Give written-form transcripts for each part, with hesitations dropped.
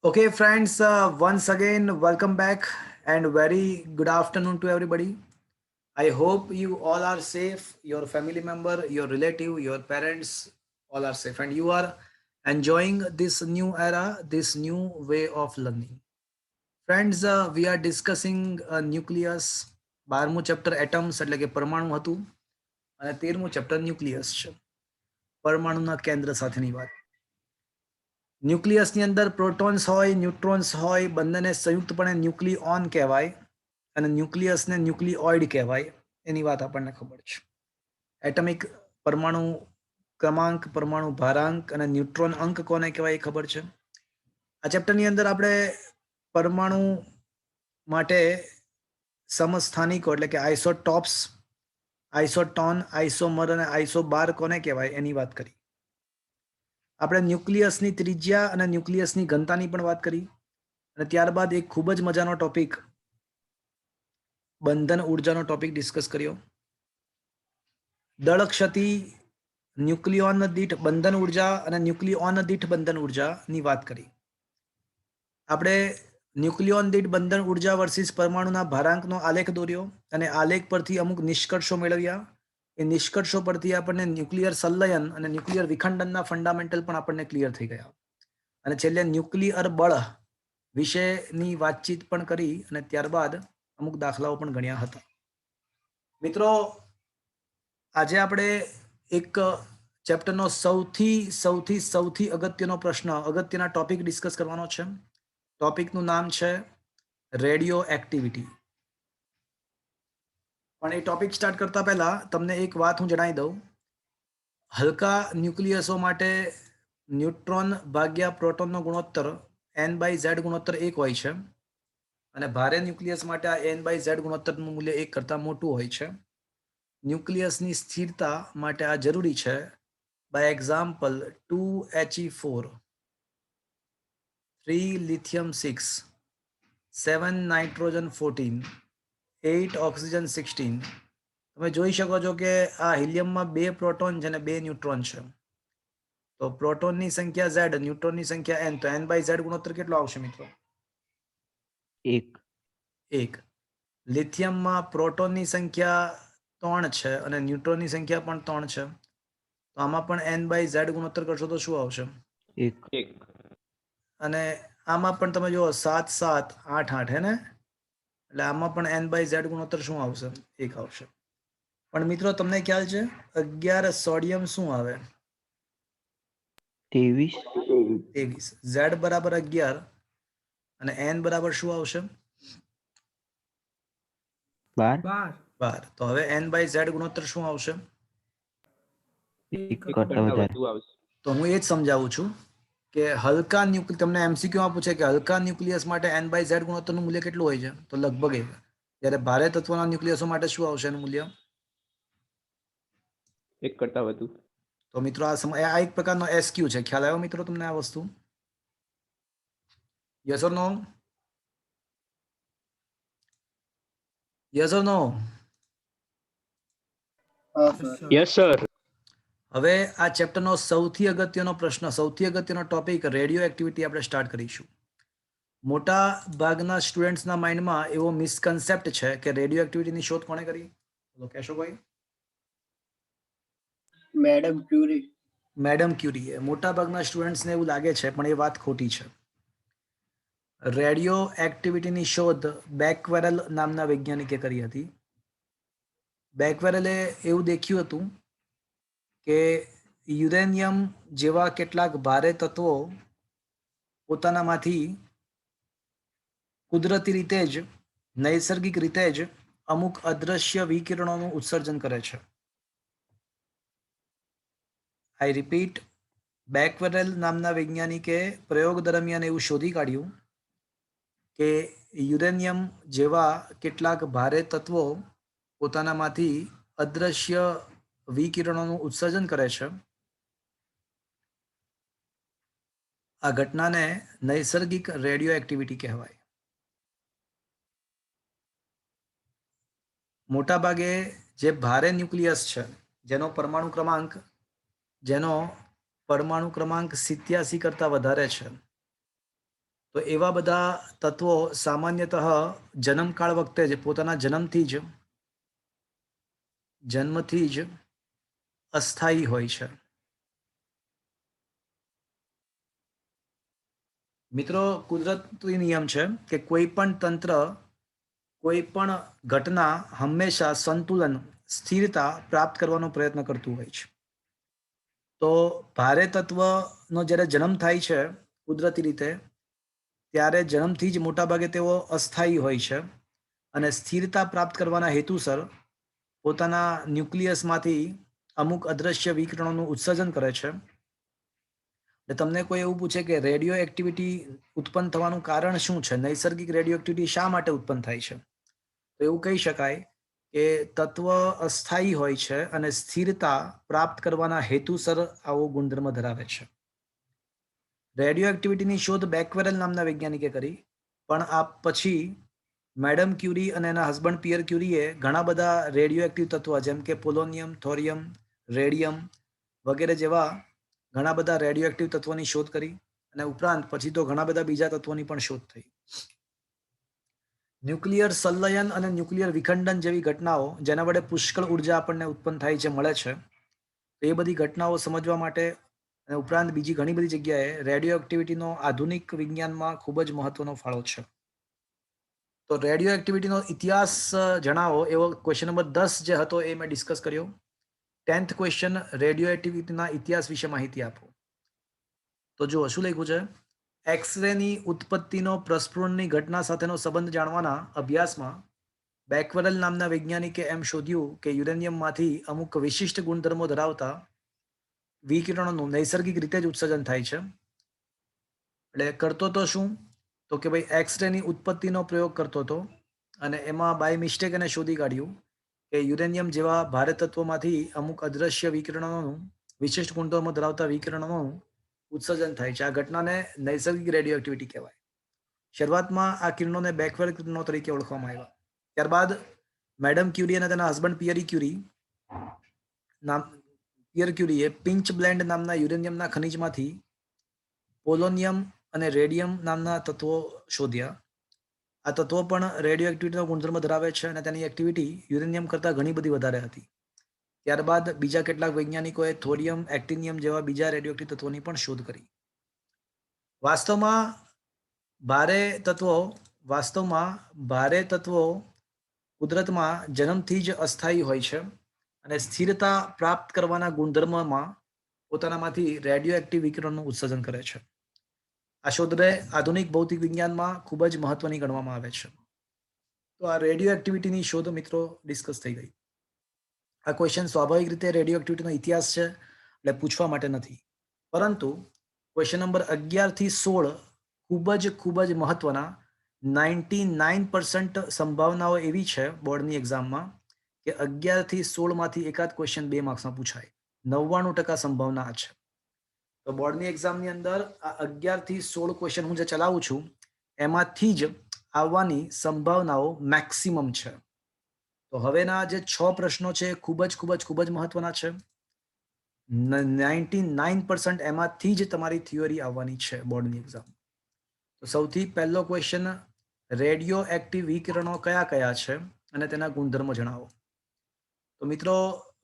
Okay, friends, once again, welcome back and very good afternoon to everybody. I hope you all are safe, your family member, your relative, your parents, all are safe, and you are enjoying this new era, this new way of learning. Friends, we are discussing nucleus, 12મું chapter atoms એટલે કે પરમાણુ હતું અને 13મું chapter nucleus છે, પરમાણુના કેન્દ્ર સાથેની વાત. ન્યુક્લિયસની અંદર પ્રોટોન્સ હોય, ન્યુટ્રોન્સ હોય, બંનેને સંયુક્તપણે ન્યુક્લિઓન કહેવાય અને ન્યુક્લિયસને ન્યુક્લિઓઇડ કહેવાય. એની વાત આપણને ખબર છે. એટમિક પરમાણુ ક્રમાંક, પરમાણુ ભારાંક અને ન્યુટ્રોન અંક કોને કહેવાય એ ખબર છે. આ ચેપ્ટરની અંદર આપણે પરમાણુ માટે સમસ્થાનિકો એટલે કે આઇસોટોપ્સ, આઇસોટોન, આઇસોમર અને આઇસોબાર કોને કહેવાય એની વાત કરી. આપણે ન્યુક્લિયસની ત્રિજ્યા અને ન્યુક્લિયસની ઘનતાની પણ વાત કરી અને ત્યારબાદ એક ખૂબ જ મજાનો ટોપિક બંધન ઉર્જાનો ટોપિક ડિસ્કસ કર્યો. દળ ક્ષતિ, ન્યુક્લિયોન દીઠ બંધન ઉર્જા અને ન્યુક્લિયોન દીઠ બંધન ઉર્જાની વાત કરી. આપણે ન્યુક્લિયોન દીઠ બંધન ઉર્જા વર્સિસ પરમાણુના ભારાંકનો આલેખ દોર્યો અને આલેખ પરથી અમુક નિષ્કર્ષો મેળવ્યા. એ નિષ્કર્ષો પરથી આપણને ન્યુક્લિયર સંલયન અને ન્યુક્લિયર વિખંડનના ફંડામેન્ટલ પણ આપણને ક્લિયર થઈ ગયા. અને છેલ્લે ન્યુક્લિયર બળ વિશેની વાતચીત પણ કરી અને ત્યારબાદ અમુક દાખલાઓ પણ ગણ્યા હતા. મિત્રો, આજે આપણે એક ચેપ્ટરનો સૌથી અગત્યનો પ્રશ્ન, અગત્યના ટોપિક ડિસ્કસ કરવાનો છે. ટોપિકનું નામ છે રેડિયો એક્ટિવિટી. પણ એ ટોપિક સ્ટાર્ટ કરતા પહેલા તમને એક વાત હું જણાવી દઉં. હલકા ન્યુક્લિયસો માટે ન્યુટ્રોન ભાગ્યા પ્રોટોનનો ગુણોત્તર n/z ગુણોત્તર 1 હોય છે અને ભારે ન્યુક્લિયસ માટે આ n/z ગુણોત્તરનું મૂલ્ય 1 કરતાં મોટું હોય છે. ન્યુક્લિયસની સ્થિરતા માટે આ જરૂરી છે. By example 2He4, 3 lithium 6, 7 nitrogen 14, 8 oxygen 16. તમે જોઈ શકો છો કે આ હિલિયમમાં 2 પ્રોટોન છે અને 2 ન્યુટ્રોન છે. તો પ્રોટોનની સંખ્યા z, ન્યુટ્રોનની સંખ્યા n, તો n/z ગુણોત્તર કેટલો આવશે મિત્રો? 1. લિથિયમમાં પ્રોટોનની સંખ્યા 3 છે અને ન્યુટ્રોનની સંખ્યા પણ 3 છે. તો આમાં પણ n/z ગુણોત્તર કરશો તો શું આવશે? 1. અને આમાં પણ તમે જુઓ 7, 7, 8, 8 હે ને, એટલે આમાં પણ n/z ગુણોત્તર શું આવશે? 1 આવશે. પણ મિત્રો તમને ખ્યાલ છે 11 સોડિયમ શું આવે? 23. z બરાબર 11 અને n બરાબર શું આવશે? 12. તો હવે n/z ગુણોત્તર શું આવશે? 1 કરતાં વધુ આવશે. તો હું એ જ સમજાવું છું કે હલકા ન્યુક્લિયસ, તમને એમસીક્યુમાં પૂછે કે હલકા ન્યુક્લિયસ માટે n/z ગુણોત્તરનું મૂલ્ય કેટલું હોય છે, તો લગભગ 1. જ્યારે ભારે તત્વના ન્યુક્લિયસો માટે શું આવશે એનું મૂલ્ય? 1 કરતાં વધુ. તો મિત્રો આ એક પ્રકારનો એસક્યુ છે. ખ્યાલ આવ્યો મિત્રો તમને આ વસ્તુ? Yes or no? Yes or no? Yes sir. હવે આ ચેપ્ટરનો સૌથી અગત્યનો પ્રશ્ન, સૌથી અગત્યનો ટોપિક રેડિયો એક્ટિવિટી આપણે સ્ટાર્ટ કરીશું. મોટા ભાગના સ્ટુડન્ટ્સના માઇન્ડમાં એવો મિસકન્સેપ્ટ છે કે રેડિયો એક્ટિવિટીની શોધ કોણે કરી? બોલો કહેશો ભાઈ? મેડમ ક્યુરીએ. મોટા ભાગના સ્ટુડન્ટ્સને એવું લાગે છે, પણ એ વાત ખોટી છે. રેડિયો એક્ટિવિટીની શોધ બેકવેરલ નામના વૈજ્ઞાનિકે કરી હતી. બેકવેરલે એવું દેખ્યું હતું કે યુરેનિયમ જેવા કેટલાક ભારે તત્વો પોતાનામાંથી કુદરતી રીતે જ, નૈસર્ગિક રીતે જ અમુક અદૃશ્ય વિકિરણોનું ઉત્સર્જન કરે છે. આઈ રિપીટ, બેકવેરલ નામના વૈજ્ઞાનિકે પ્રયોગ દરમિયાન એવું શોધી કાઢ્યું કે યુરેનિયમ જેવા કેટલાક ભારે તત્વો પોતાનામાંથી અદૃશ્ય વિકિરણોનું ઉત્સર્જન કરે છે. આ ઘટનાને નૈસર્ગિક રેડિયો એક્ટિવિટી કહેવાય. મોટાભાગે જે ભારે ન્યુક્લિયસ છે, જેનો પરમાણુ ક્રમાંક 87 કરતાં વધારે છે, તો એવા બધા તત્વો સામાન્યતઃ જન્મકાળ વખતે જ પોતાના જન્મથી જ અસ્થાયી હોય છે. મિત્રો, કુદરતી નિયમ છે કે કોઈ પણ તંત્ર, કોઈ પણ ઘટના હંમેશા સંતુલન, સ્થિરતા પ્રાપ્ત કરવાનો પ્રયત્ન કરતું હોય છે. તો ભારે તત્વનો જ્યારે જન્મ થાય છે કુદરતી રીતે, ત્યારે જન્મથી જ મોટાભાગે તેઓ અસ્થાયી હોય છે અને સ્થિરતા પ્રાપ્ત કરવાના હેતુસર પોતાના ન્યુક્લિયસમાંથી અમુક અદ્રશ્ય વિકિરણોનું ઉત્સર્જન કરે છે. એટલે તમને કોઈ એવું પૂછે કે રેડિયો એક્ટિવિટી ઉત્પન્ન થવાનું કારણ શું છે, નૈસર્ગિક રેડિયો એક્ટિવિટી શા માટે ઉત્પન્ન થાય છે, તો એવું કહી શકાય કે તત્વ અસ્થાયી હોય છે અને સ્થિરતા પ્રાપ્ત કરવાના હેતુસર આવો ગુણધર્મ ધરાવે છે. રેડિયો એક્ટિવિટીની શોધ બેકવેરેલ નામના વૈજ્ઞાનિકે કરી, પણ આ પછી મેડમ ક્યુરી અને એના હસબન્ડ પિયર ક્યુરીએ ઘણા બધા રેડિયો એક્ટિવ તત્વ જેમ કે પોલોનિયમ, થોરિયમ, રેડિયમ વગેરે જેવા ઘણા બધા રેડિયો એક્ટિવ તત્વોની શોધ કરી અને ઉપરાંત પછી તો ઘણા બધા બીજા તત્વોની પણ શોધ થઈ. ન્યુક્લિયર સંલયન અને ન્યુક્લિયર વિખંડન જેવી ઘટનાઓ જેના વડે પુષ્કળ ઉર્જા આપણને ઉત્પન્ન થાય છે, મળે છે, તો એ બધી ઘટનાઓ સમજવા માટે અને ઉપરાંત બીજી ઘણી બધી જગ્યાએ રેડિયો એક્ટિવિટીનો આધુનિક વિજ્ઞાનમાં ખૂબ જ મહત્વનો ફાળો છે. તો રેડિયો એક્ટિવિટીનો ઇતિહાસ જણાવો એવો ક્વેશ્ચન નંબર 10 જે હતો એ મેં ડિસ્કસ કર્યો. 10th ક્વેશ્ચન, રેડિયો એક્ટિવિટીના ઇતિહાસ વિશે માહિતી આપો. તો જુઓ શું લખ્યું છે. એક્સરેની ઉત્પત્તિનો પ્રસ્ફુરણની ઘટના સાથેનો સંબંધ જાણવાના અભ્યાસમાં બેકવેરેલ નામના વૈજ્ઞાનિકે એમ શોધ્યું કે યુરેનિયમમાંથી અમુક વિશિષ્ટ ગુણધર્મો ધરાવતા વિકિરણોનું નૈસર્ગિક રીતે જ ઉત્સર્જન થાય છે. એટલે કરતો તો શું, તો કે ભાઈ એક્સરેની ઉત્પત્તિનો પ્રયોગ કરતો હતો અને એમાં બાય મિસ્ટેક એને શોધી કાઢ્યું કે યુરેનિયમ જેવા ભારે તત્વોમાંથી અમુક અદ્રશ્ય વિકિરણોનું, વિશિષ્ટ ગુણધર્મો ધરાવતા વિકિરણોનું ઉત્સર્જન થાય છે. આ ઘટનાને નૈસર્ગિક રેડિયો એક્ટિવિટી કહેવાય. શરૂઆતમાં આ કિરણોને બેકવેલ કિરણો તરીકે ઓળખવામાં આવ્યા. ત્યારબાદ મેડમ ક્યુરી અને તેના હસબન્ડ પિયર ક્યુરીએ પિંચ બ્લેન્ડ નામના યુરેનિયમના ખનિજમાંથી પોલોનિયમ અને રેડિયમ નામના તત્વો શોધ્યા. આ તત્વો પણ રેડિયો એક્ટિવિટીનો ગુણધર્મ ધરાવે છે અને તેની એક્ટિવિટી યુરેનિયમ કરતાં ઘણી બધી વધારે હતી. ત્યારબાદ બીજા કેટલાક વૈજ્ઞાનિકોએ થોરિયમ, એક્ટિનિયમ જેવા બીજા રેડિયો એક્ટિવ તત્વોની પણ શોધ કરી. વાસ્તવમાં ભારે તત્વો કુદરતમાં જન્મથી જ અસ્થાયી હોય છે અને સ્થિરતા પ્રાપ્ત કરવાના ગુણધર્મમાં પોતાનામાંથી રેડિયો એક્ટિવ વિકિરણનું ઉત્સર્જન કરે છે. આ શોધને આધુનિક ભૌતિક વિજ્ઞાનમાં ખૂબ જ મહત્વની ગણવામાં આવે છે. તો આ રેડિયો એક્ટિવિટીની શોધ મિત્રો ડિસ્કસ થઈ ગઈ. આ ક્વેશ્ચન સ્વાભાવિક રીતે રેડિયો એક્ટિવિટીનો ઇતિહાસ છે એટલે પૂછવા માટે નથી, પરંતુ ક્વેશ્ચન નંબર 11 થી 16 ખૂબ જ મહત્વના 99% સંભાવનાઓ એવી છે બોર્ડની એક્ઝામમાં કે 11 થી 16 માંથી એકાદ ક્વેશ્ચન 2 માર્ક્સમાં પૂછાય. 99% સંભાવના છે. તો બોર્ડની એક્ઝામની અંદર આ 11 થી 16 ક્વેશ્ચન હું જે ચલાવું છું એમાંથી જ આવવાની સંભાવનાઓ મેક્સિમમ છે. તો હવેના જે 6 પ્રશ્નો છે ખૂબ જ મહત્વના છે. 99% એમાંથી જ તમારી થિયરી આવવાની છે બોર્ડની એક્ઝામ. તો સૌથી પહેલો ક્વેશ્ચન, રેડિયો એક્ટિવ વિકિરણો કયા કયા છે અને તેના ગુણધર્મો જણાવો. તો મિત્રો,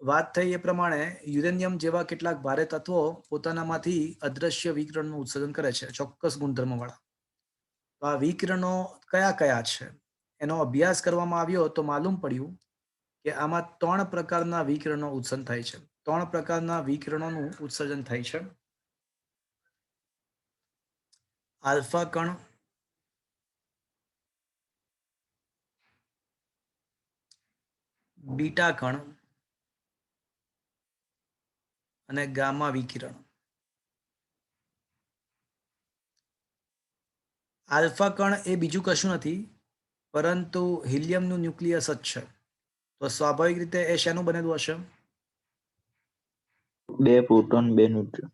વાત થઈ એ પ્રમાણે યુરેનિયમ જેવા કેટલાક ભારે તત્વો પોતાનામાંથી અદ્રશ્ય વિકિરણનું ઉત્સર્જન કરે છે, ચોક્કસ ગુણધર્મવાળા. તો આ વિકિરણો કયા કયા છે એનો અભ્યાસ કરવામાં આવ્યો તો માલુમ પડ્યું કે આમાં 3 પ્રકારના વિકિરણો ઉત્સર્જન થાય છે. 3 પ્રકારના વિકિરણોનું ઉત્સર્જન થાય છે. આલ્ફા કણ, બીટા કણ અને ગામા વિકિરણ. આલ્ફા કણ એ બીજું કશું નથી પરંતુ હિલિયમનું ન્યુક્લિયસ જ છે. તો સ્વાભાવિક રીતે એ શેનું બનેલું હશે? 2 proton 2 neutron.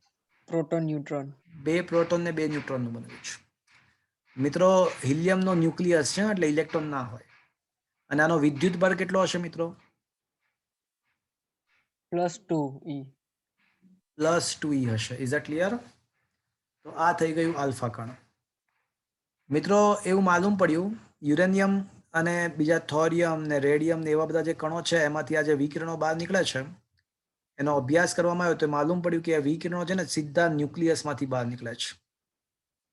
Proton neutron. 2 proton ને 2 ન્યુટ્રોનનું બનેલું છે. મિત્રો, હિલિયમનો ન્યુક્લિયસ છે એટલે ઇલેક્ટ્રોન ના હોય. અને આનો વિદ્યુત બળ કેટલો હશે મિત્રો? +2e. +2e હશે. Is that clear? તો આ થઈ ગયું આલ્ફા કણ. મિત્રો એવું માલુમ પડ્યું યુરેનિયમ અને બીજા થોરિયમ ને રેડિયમ ને એવા બધા જે કણો છે એમાંથી આ જે વિકિરણો બહાર નીકળે છે એનો અભ્યાસ કરવામાં આવ્યો તો માલુમ પડ્યું કે આ વિકિરણો છે ને સીધા ન્યુક્લિયસમાંથી બહાર નીકળે છે.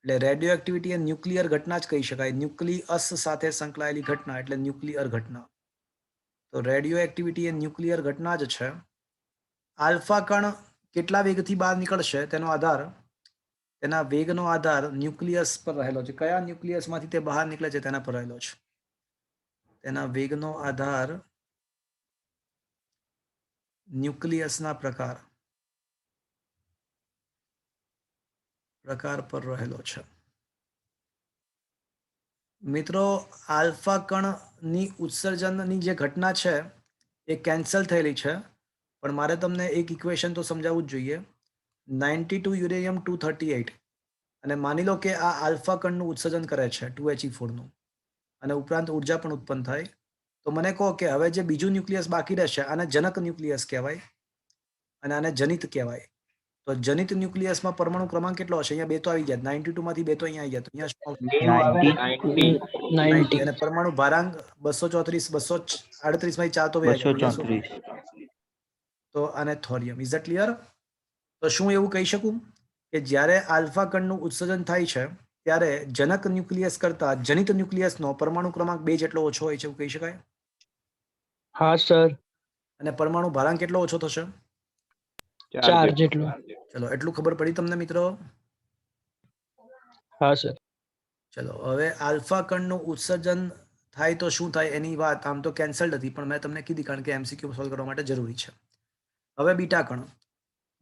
એટલે રેડિયો એક્ટિવિટી એ ન્યુક્લિયર ઘટના જ કહી શકાય. ન્યુક્લિયસ સાથે સંકળાયેલી ઘટના એટલે ન્યુક્લિયર ઘટના. તો રેડિયો એક્ટિવિટી એ ન્યુક્લિયર ઘટના જ છે. આલ્ફા કણ કેટલા વેગથી બહાર નીકળશે તેના વેગનો આધાર ન્યુક્લિયસ પર રહેલો છે. કયા ન્યુક્લિયસમાંથી તે બહાર નીકળે છે તેના પર રહેલો છે. તેના વેગનો આધાર ન્યુક્લિયસના પ્રકાર પર રહેલો છે. મિત્રો આલ્ફા કણની ઉત્સર્જનની જે ઘટના છે એ કેન્સલ થયેલી છે, પણ મારે તમને એક ઇક્વેશન તો સમજાવવું જ જોઈએ. 92 યુરેનિયમ 238 અને માની લો કે આ આલ્ફા કણનું ઉત્સર્જન કરે છે 2He4 નું અને ઉપરાંત ઉર્જા પણ ઉત્પન્ન થાય. તો મને કહો કે હવે જે બીજું ન્યુક્લિયસ બાકી રહેશે આને જનક ન્યુક્લિયસ કહેવાય અને આને જનિત કહેવાય. તો જનિત ન્યુક્લિયસમાં પરમાણુ ક્રમાંક કેટલો હશે? અહીંયા બે તો આવી ગયા, 92 માંથી બે તો અહીંયા આવી ગયા. તો અહીંયા શું આવશે? 90 90. અને પરમાણુ ભારાંક 234 238 માંથી 4 તો વયા ગયા. અહીંયા શું? 234 તો આને થોરિયમ. Is it clear? તો શું એવું કહી શકું કે જ્યારે આલ્ફા કણનું ઉત્સર્જન થાય છે ત્યારે જનક ન્યુક્લિયસ કરતા જનિત ન્યુક્લિયસનો પરમાણુ ક્રમાંક 2 જેટલો ઓછો હોય છે એવું કહી શકાય? હા સર. અને પરમાણુ ભારાંક કેટલો ઓછો થશે? 4 જેટલું. ચલો એટલું ખબર પડી તમને મિત્રો? હા સર. ચલો હવે આલ્ફા કણનું ઉત્સર્જન થાય તો શું થાય એની વાત આમ તો કેન્સલ્ડ હતી, પણ મેં તમને કીધી કારણ કે એમસીક્યુ સોલ્વ કરવા માટે જરૂરી છે. હવે બીટા કણ.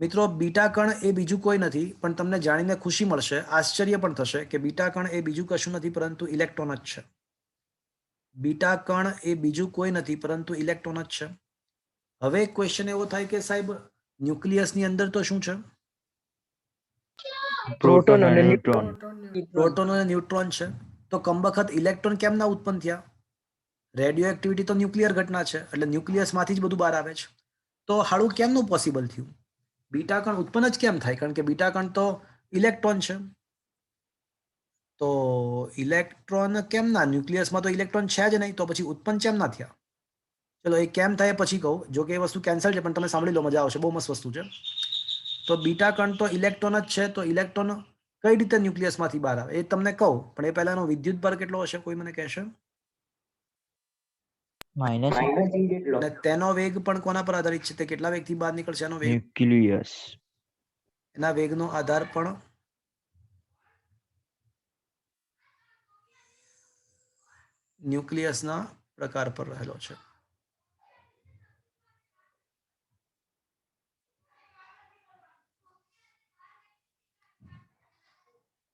મિત્રો બીટા કણ એ બીજું કોઈ નથી, પણ તમને જાણીને ખુશી મળશે, આશ્ચર્ય પણ થશે કે બીટા કણ એ બીજું કશું નથી પરંતુ ઇલેક્ટ્રોન જ છે. બીટા કણ એ બીજું કોઈ નથી પરંતુ ઇલેક્ટ્રોન જ છે. હવે ક્વેશ્ચન એવો થાય કે સાહેબ ન્યુક્લિયસની અંદર તો શું છે? પ્રોટોન અને ન્યુટ્રોન. પ્રોટોન અને ન્યુટ્રોન છે. તો કમબખત ઇલેક્ટ્રોન કેમ ના ઉત્પન્ન થયા? રેડિયો એક્ટિવિટી તો ન્યુક્લિયર ઘટના છે એટલે ન્યુક્લિયસમાંથી જ બધું બહાર આવે છે. તો હાળું કેમનું પોસિબલ થયું? બીટા કણ ઉત્પન્ન જ કેમ થાય? કારણ કે બીટા કણ તો ઇલેક્ટ્રોન છે. તો ઇલેક્ટ્રોન કેમ ના? ન્યુક્લિયસમાં તો ઇલેક્ટ્રોન છે જ નહીં, તો પછી ઉત્પન્ન કેમ ના થયા? ચલો એ કેમ થાય પછી કહું, જો કે એ વસ્તુ કેન્સલ છે પણ તમે સાંભળી લો, મજા આવશે, બહુ મસ્ત વસ્તુ છે. તો બીટા કણ તો ઇલેક્ટ્રોન જ છે, તો ઇલેક્ટ્રોન કઈ રીતે ન્યુક્લિયસમાંથી બહાર આવે એ તમને કહું, પણ એ પહેલાનો વિદ્યુત ભાર કેટલો હશે કોઈ મને કહેશે? માઇનસ અને તેનો વેગ પણ કોના પર આધારિત છે? તે કેટલા વેગથી બહાર નીકળશે એનો વેગ? ન્યુક્લિયસ. એના વેગનો આધાર પણ ન્યુક્લિયસના પ્રકાર પર રહેલો છે.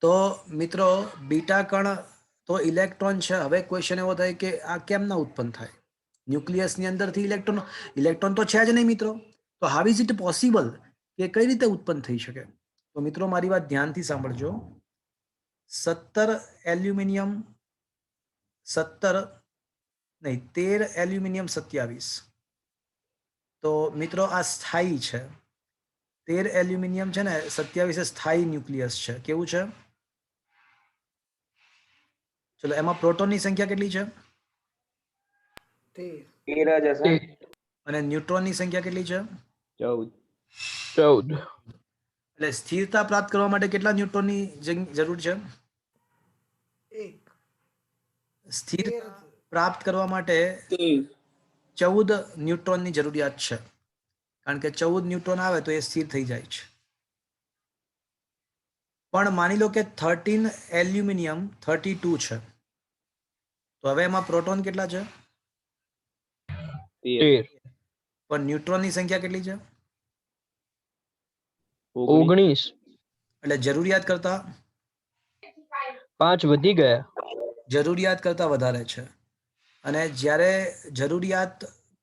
તો મિત્રો બીટા કણ તો ઇલેક્ટ્રોન છે. હવે ક્વેશ્ચન એવો થાય કે આ કેમ ના ઉત્પન્ન થાય? ન્યુક્લિયસની અંદરથી ઇલેક્ટ્રોન તો છે જ નહીં મિત્રો. તો હાઉ ઇઝ ઇટ પોસિબલ કે કઈ રીતે ઉત્પન્ન થઈ શકે? તો મિત્રો મારી વાત ધ્યાનથી સાંભળજો. 13 એલ્યુમિનિયમ 27. તો મિત્રો આ સ્થાયી છે. 13 એલ્યુમિનિયમ છે ને 27 એ સ્થાયી ન્યુક્લિયસ છે. કેવું છે? ચલો એમાં પ્રોટોનની સંખ્યા કેટલી છે? 13. અને ન્યુટ્રોનની સંખ્યા કેટલી છે? 14. એટલે સ્થિરતા પ્રાપ્ત કરવા માટે કેટલા ન્યુટ્રોનની જરૂર છે? સ્થિરતા પ્રાપ્ત કરવા માટે 14 ન્યુટ્રોનની જરૂરિયાત છે. કારણ કે 14 ન્યુટ્રોન આવે તો એ સ્થિર થઈ જાય છે. પણ માની લો કે 13 એલ્યુમિનિયમ 32 છે, તો હવે એમાં પ્રોટોન કેટલા છે? 13. પણ ન્યુટ્રોનની સંખ્યા કેટલી છે? 19. એટલે જરૂરિયાત કરતા 5 વધી ગયા. જરૂરિયાત કરતા વધારે છે. અને જ્યારે જરૂરિયાત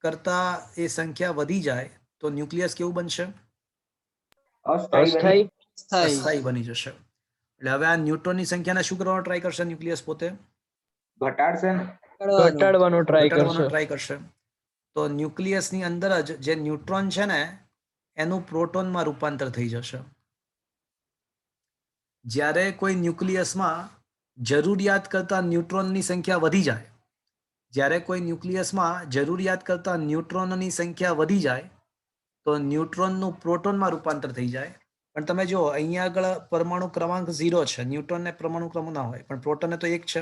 કરતા એ સંખ્યા વધી જાય તો ન્યુક્લિયસ કેવું બનશે? અસ્થાયી. અસ્થાયી બની જશે. એટલે હવે આ ન્યુટ્રોનની સંખ્યાને શું કરવાનો ટ્રાય કરશે ન્યુક્લિયસ પોતે? ઘટાડવાનો ટ્રાય કરશે. તો ન્યુક્લિયસની અંદર જ જે ન્યુટ્રોન છે ને એનું પ્રોટોનમાં રૂપાંતર થઈ જશે. જ્યારે કોઈ ન્યુક્લિયસમાં જરૂરિયાત કરતા ન્યુટ્રોનની સંખ્યા વધી જાય, જ્યારે કોઈ ન્યુક્લિયસમાં જરૂરિયાત કરતા ન્યુટ્રોનની સંખ્યા વધી જાય તો ન્યુટ્રોનનું પ્રોટોનમાં રૂપાંતર થઈ જાય. પણ તમે જુઓ અહીંયા આગળ પરમાણુ ક્રમાંક 0 છે, ન્યુટ્રોનને પરમાણુ ક્રમાંક ના હોય, પણ પ્રોટોનને તો 1 છે.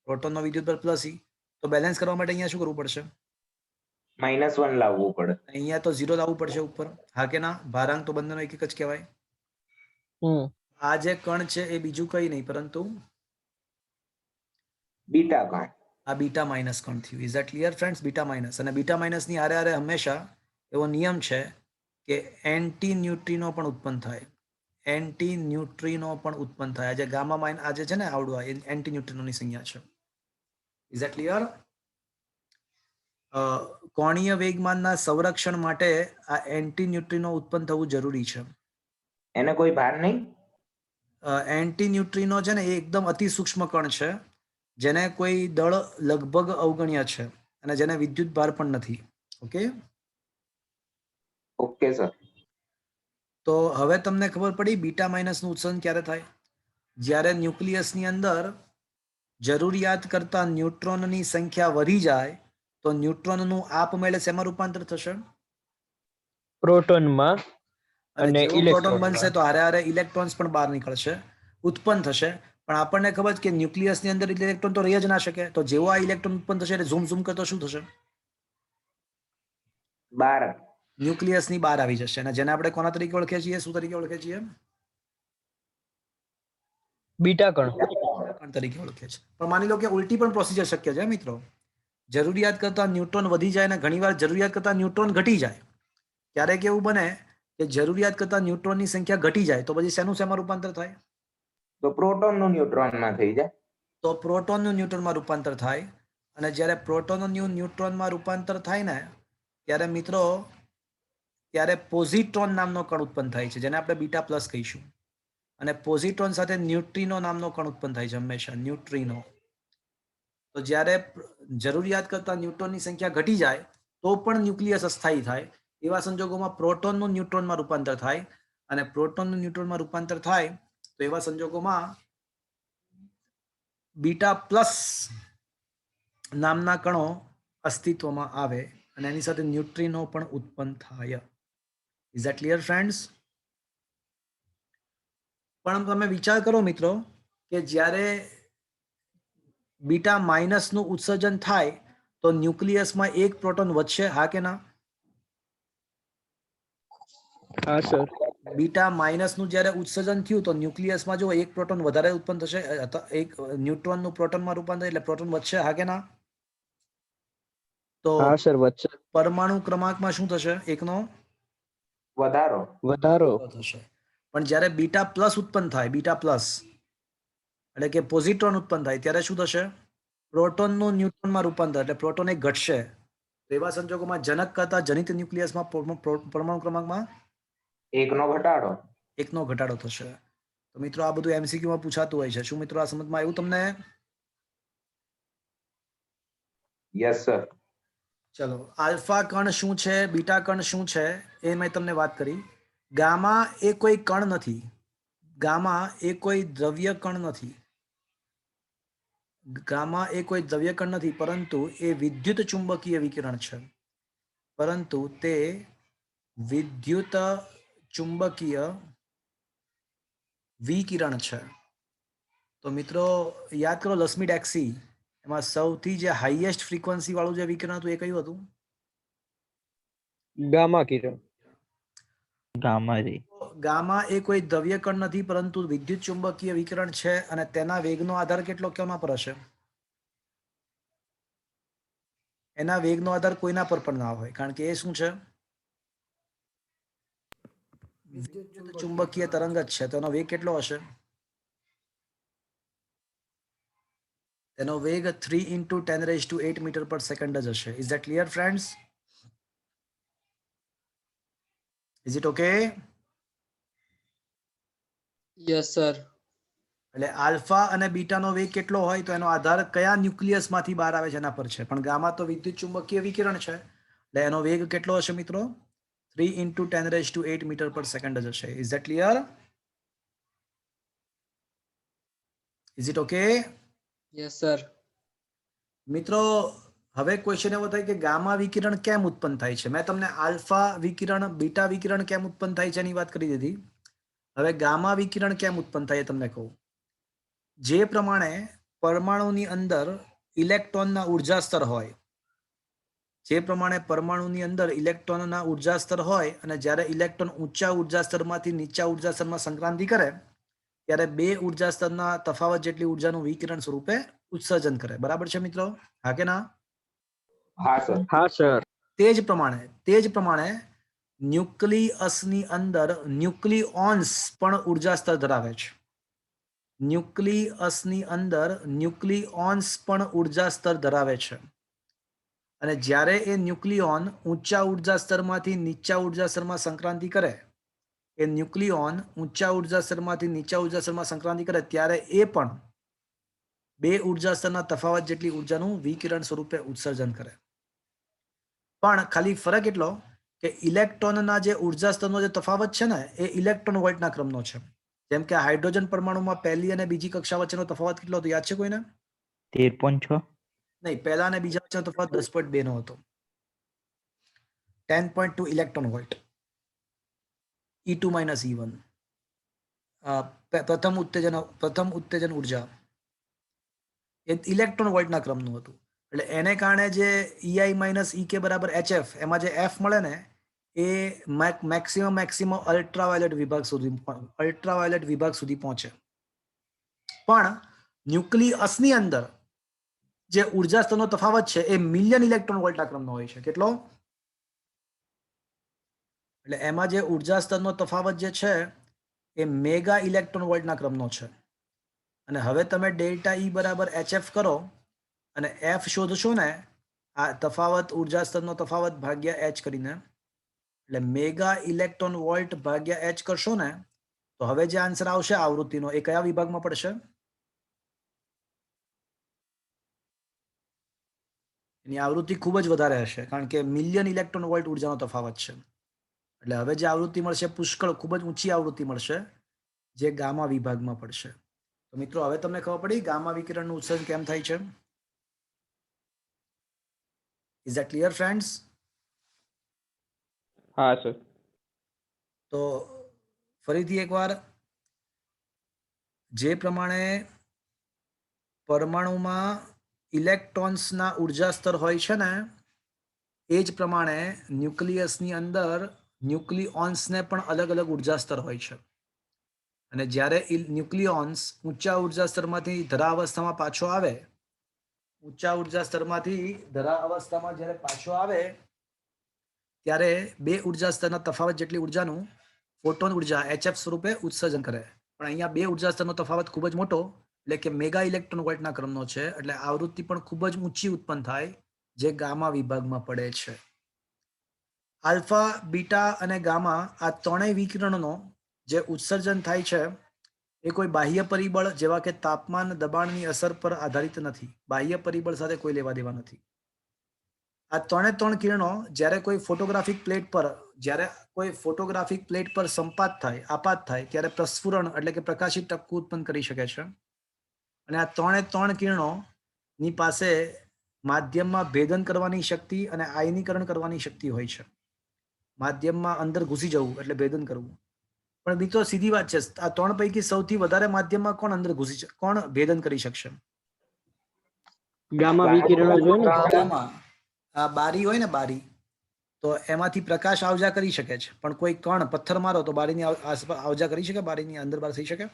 પ્રોટોનનો વિદ્યુતભાર પ્લસ E, તો બેલેન્સ કરવા માટે અહીંયા શું કરવું પડશે? -1 લાવવું પડે. અહીંયા તો 0 લાવવું પડશે ઉપર. હા કે ના? ભારાંક તો બંનેનો એક જ કહેવાય. હમ આ જે કણ છે એ બીજું કંઈ નહીં પરંતુ બીટા કણ. આ બીટા માઇનસ કણ થયું. Is that clear friends? Beta minus. અને બીટા માઇનસની હારે હારે હંમેશા એવો નિયમ છે કે એન્ટી ન્યુટ્રિનો પણ ઉત્પન્ન થાય. એન્ટી ન્યુટ્રિનો પણ ઉત્પન્ન થાય. આજે ગામા માઇન આજે છે ને આવડું આ એન્ટી ન્યુટ્રિનોની સંજ્ઞા છે. Is that clear? કોણીય વેગમાનના સંરક્ષણ માટે આ એન્ટી ન્યુટ્રિનો ઉત્પન્ન થવું જરૂરી છે. એને કોઈ ભાર નહીં. એન્ટી ન્યુટ્રિનો છે ને એ એકદમ અતિ સૂક્ષ્મ કણ છે, જેને કોઈ દળ લગભગ અવગણ્ય છે અને જેને વિદ્યુત ભાર પણ નથી. Okay, okay sir. તો હવે તમને ખબર પડી બીટા માઇનસનું ઉત્સર્જન ક્યારે થાય? જ્યારે ન્યુક્લિયસની અંદર જરૂરિયાત કરતા ન્યુટ્રોનની સંખ્યા વધી જાય તો ન્યુટ્રોનનું આપમેળે શેમાં રૂપાંતર થશે? પ્રોટોનમાં અને અને જેવો પ્રોટોન ઇલેક્ટ્રોનમાં. બનશે તો હારે હારે ઇલેક્ટ્રોન્સ પણ બહાર નીકળશે, ઉત્પન્ન થશે. પણ આપણને ખબર છે કે ન્યુક્લિયસની અંદર ઇલેક્ટ્રોન તો રહી જ ના શકે. તો જેવો આ ઇલેક્ટ્રોન ઉત્પન્ન થશે એટલે ઝૂમ ઝૂમ કરતો શું થશે? બાર. ન્યુક્લિયસની બહાર આવી જશે. અને જેને આપણે કોના તરીકે ઓળખીએ છીએ? શું તરીકે ઓળખીએ છીએ? બીટા કણ. કણ તરીકે ઓળખીએ છીએ. પણ માની લો કે ઉલટી પણ પ્રોસિજર શક્ય છે મિત્રો. જરૂરિયાત કરતા ન્યુટ્રોન વધી જાય અને ઘણીવાર જરૂરિયાત કરતા ન્યુટ્રોન ઘટી જાય. ક્યારેક એવું બને કે જરૂરિયાત કરતા ન્યુટ્રોનની સંખ્યા ઘટી જાય તો પછી શેમાં રૂપાંતર થાય? તો પ્રોટોનનું ન્યુટ્રોનમાં થઈ જાય. તો પ્રોટોનનું ન્યુટ્રોનમાં રૂપાંતર થાય. અને જ્યારે પ્રોટોનનું ન્યુટ્રોનમાં રૂપાંતર થાય ને ત્યારે મિત્રો ત્યારે પોઝિટ્રોન નામનો કણ ઉત્પન્ન થાય છે, જેને આપણે બીટા પ્લસ કહીશું. અને પોઝિટ્રોન સાથે ન્યુટ્રિનો નામનો કણ ઉત્પન્ન થાય છે હંમેશા, ન્યુટ્રિનો. તો જ્યારે જરૂરિયાત કરતા ન્યુટ્રોનની સંખ્યા ઘટી જાય તો પણ ન્યુક્લિયસ અસ્થાયી થાય. એવા સંજોગોમાં પ્રોટોનનું ન્યુટ્રોનમાં રૂપાંતર થાય. અને પ્રોટોનનું ન્યુટ્રોનમાં રૂપાંતર થાય તો એવા સંજોગોમાં બીટા પ્લસ નામના કણો અસ્તિત્વમાં આવે અને એની સાથે ન્યુટ્રિનો પણ ઉત્પન્ન થાય. Is that clear friends? પણ તમે વિચાર કરો મિત્રો કે જ્યારે બીટા માઇનસનું ઉત્સર્જન થાય તો ન્યુક્લિયસમાં એક પ્રોટોન વધશે, હા કે ના? હા સર. બીટા માઇનસનું જ્યારે ઉત્સર્જન થયું તો ન્યુક્લિયસમાં જો એક પ્રોટોન વધારે ઉત્પન્ન થશે, એક ન્યુટ્રોનનું પ્રોટોનમાં રૂપાંતર એટલે પ્રોટોન વધશે, હા કે ના? તો હા સર. વચ્ચે પરમાણુ ક્રમાંકમાં શું થશે? એકનો વધારો વધારો થશે. પણ જ્યારે બીટા પ્લસ ઉત્પન્ન થાય, બીટા પ્લસ એટલે કે પોઝિટ્રોન ઉત્પન્ન થાય ત્યારે શું થશે? પ્રોટોનનું ન્યુટ્રોનમાં રૂપાંતર એટલે પ્રોટોન એક ઘટશે. તો એવા સંજોગોમાં જનક કરતા જનિત ન્યુક્લિયસમાં પરમાણુ ક્રમાંકમાં એકનો ઘટાડો. એકનો ઘટાડો થશે. તો મિત્રો આ બધું એમસીક્યુમાં પૂછાતું હોય છે. શું મિત્રો આ સમજમાં આવ્યું તમને? Yes sir. ચલો, આલ્ફા કણ શું છે, બીટા કણ શું છે એ મેં તમને વાત કરી. ગામા એ કોઈ કણ નથી. ગામા એ કોઈ દ્રવ્ય કણ નથી. ગામા એ કોઈ દ્રવ્ય કણ નથી, પરંતુ એ વિદ્યુત ચુંબકીય વિકિરણ છે. પરંતુ તે વિદ્યુત ચુંબકીય વિકિરણ છે. તો મિત્રો યાદ કરો લસ્મી ડેક્સી, એમાં સૌથી જે હાઈએસ્ટ ફ્રીક્વન્સી વાળું જે વિકિરણ હતું એ કયું હતું? ગામા કિરણ. ગામા રે. ગામા એ કોઈ દ્રવ્ય કણ નથી, પરંતુ વિદ્યુત ચુંબકીય વિકિરણ છે. અને તેના વેગનો આધાર કેટલો કોના પર હશે? એના વેગનો આધાર કોઈના પર પણ ના હોય, કારણ કે એ શું છે? વિદ્યુત ચુંબકીય તરંગ જ છે. તેનો વેગ કેટલો હશે? તેનો વેગ 3 × 10⁸ મીટર પર સેકન્ડ જ હશે. Is that clear friends? Is it okay? Yes, sir. એટલે આલ્ફા અને બીટાનો વેગ કેટલો હોય તો એનો આધાર કયા ન્યુક્લિયસમાંથી બહાર આવે છે એના પર છે. પણ ગામા તો વિદ્યુત ચુંબકીય વિકિરણ છે એટલે એનો વેગ કેટલો હશે મિત્રો? 3 × 10⁸ મીટર પર સેકન્ડ જ હશે. Is that clear? Is it okay? Yes, sir. મિત્રો હવે ક્વેશ્ચન એવો થાય કે ગામા વિકિરણ કેમ ઉત્પન્ન થાય છે. મેં તમને આલ્ફા વિકિરણ બીટા વિકિરણ કેમ ઉત્પન્ન થાય છે એની વાત કરી દીધી. હવે ગામા વિકિરણ કેમ ઉત્પન્ન થાય એ તમને કહું. જે પ્રમાણે પરમાણુની અંદર ઇલેક્ટ્રોનના ઉર્જા સ્તર હોય, જે પ્રમાણે પરમાણુની અંદર ઇલેક્ટ્રોનના ઉર્જા સ્તર હોય અને જ્યારે ઇલેક્ટ્રોન ઊંચા ઉર્જા સ્તરમાંથી નીચા ઉર્જા સ્તરમાં સંક્રાંતિ કરે ત્યારે બે ઉર્જા સ્તરના તફાવત જેટલી ઉર્જાનું વિકિરણ સ્વરૂપે ઉત્સર્જન કરે. બરાબર છે મિત્રો? હા કે ના? હા સર. હા સર. તે જ પ્રમાણે ન્યુક્લિયસની અંદર ન્યુક્લિઓન્સ પણ ઉર્જા સ્તર ધરાવે છે. ન્યુક્લિયસની અંદર ન્યુક્લિઓન્સ પણ ઉર્જા સ્તર ધરાવે છે. અને જ્યારે એ ન્યુક્લિયોન ઊંચા ઉર્જા સ્તરમાંથી નીચા ઉર્જા સ્તરમાં સંક્રાંતિ કરે, એ ન્યુક્લિયોન ઊંચા ઉર્જા સ્તરમાંથી નીચા ઉર્જા સ્તરમાં સંક્રાંતિ કરે ત્યારે એ પણ બે ઉર્જા સ્તરના તફાવત જેટલી ઉર્જાનું વિકિરણ સ્વરૂપે ઉત્સર્જન કરે. પણ ખાલી ફરક એટલો કે ઇલેક્ટ્રોનના જે ઉર્જા સ્તરનો જે તફાવત છે ને એ ઇલેક્ટ્રોન વોલ્ટના ક્રમનો છે. જેમ કે હાઇડ્રોજન પરમાણુમાં પહેલી અને બીજી કક્ષા વચ્ચેનો તફાવત કેટલો હતો યાદ છે કોઈને? 13.6. નહીં, પહેલા અને બીજા વચ્ચેનો તફાવત 10.2 નો હતો. 10.2 ઇલેક્ટ્રોન વોલ્ટ. E2 - E1 પ્રથમ ઉત્તેજન ઉર્જા એ ઇલેક્ટ્રોન વોલ્ટના ક્રમનું હતું. એટલે એને કારણે જે EI - EK બરાબર HF એમાં જે F મળે ને એ મેક્સિમમ અલ્ટ્રાવાયોલેટ વિભાગ સુધી પહોંચે. પણ ન્યુક્લિયસની અંદર જે ઉર્જા સ્તરનો તફાવત છે એ મિલિયન ઇલેક્ટ્રોન વોલ્ટના ક્રમનો હોય છે. કેટલો? એટલે એમાં જે ઉર્જા સ્તરનો તફાવત જે છે એ મેગા ઇલેક્ટ્રોન વોલ્ટના ક્રમનો છે. અને હવે તમે ડેલ્ટા E બરાબર HF કરો અને F શોધશો ને આ તફાવત ઉર્જા સ્તરનો તફાવત ભાગ્યા H કરીને, એટલે મેગા ઇલેક્ટ્રોન વોલ્ટ ભાગ્યા H કરશો ને તો હવે જે આન્સર આવશે આવૃત્તિનો એ કયા વિભાગમાં પડશે? એની આવૃત્તિ ખૂબ જ વધારે હશે કારણ કે મિલિયન ઇલેક્ટ્રોન વોલ્ટ ઉર્જાનો તફાવત છે. એટલે હવે જે આવૃત્તિ મળશે પુષ્કળ ખૂબ જ ઊંચી આવૃત્તિ મળશે જે ગામા વિભાગમાં પડશે. તો મિત્રો હવે તમને ખબર પડી ગામા વિકિરણનું ઉત્સર્જન કેમ થાય છે? Is that clear friends? હા સર. તો ફરીથી એકવાર, જે પ્રમાણે પરમાણુમાં ઇલેક્ટ્રોન્સના ઉર્જા સ્તર હોય છે ને એ જ પ્રમાણે ન્યુક્લિયસની અંદર ન્યુક્લિઓન્સને પણ અલગ અલગ ઉર્જા સ્તર હોય છે. અને જ્યારે ન્યુક્લિયોન્સ ઊંચા ઉર્જા સ્તરમાંથી ધરા અવસ્થામાં પાછો આવે, જ્યારે પાછો આવે ત્યારે બે ઉર્જા સ્તરના તફાવત જેટલી ઉર્જાનું ફોટોન ઉર્જા HF સ્વરૂપે ઉત્સર્જન કરે. પણ અહીંયા બે ઉર્જા સ્તરનો તફાવત ખૂબ જ મોટો એટલે કે મેગા ઇલેક્ટ્રોન વોલ્ટના ક્રમનો છે. એટલે આવૃત્તિ પણ ખૂબ જ ઊંચી ઉત્પન્ન થાય જે ગામા વિભાગમાં પડે છે. આલ્ફા, બીટા અને ગામા આ ત્રણેય વિકિરણનો જે ઉત્સર્જન થાય છે એ કોઈ બાહ્ય પરિબળ જેવા કે તાપમાન, દબાણની અસર પર આધારિત નથી. બાહ્ય પરિબળ સાથે કોઈ લેવા દેવા નથી. આ ત્રણ કિરણો જ્યારે કોઈ ફોટોગ્રાફિક પ્લેટ પર આપાત થાય ત્યારે પ્રસ્ફુરણ એટલે કે પ્રકાશિત ટપકું ઉત્પન્ન કરી શકે છે. અને આ ત્રણ કિરણોની પાસે માધ્યમમાં ભેદન કરવાની શક્તિ અને આયનીકરણ કરવાની શક્તિ હોય છે. માધ્યમમાં અંદર ઘૂસી જવું એટલે ભેદન કરવું. પણ મિત્રો સીધી વાત છે, આ ત્રણ પૈકી સૌથી વધારે માધ્યમમાં કોણ ભેદન કરી શકશે? ગામા વિકિરણો જો ને. ગામા. આ બારી હોય ને બારી, તો એમાંથી પ્રકાશ આવજા કરી શકે છે. પણ કોઈ કણ પથ્થર મારો તો બારીની આસપાસ આવજા કરી શકે? બારીની અંદર બહાર થઈ શકે?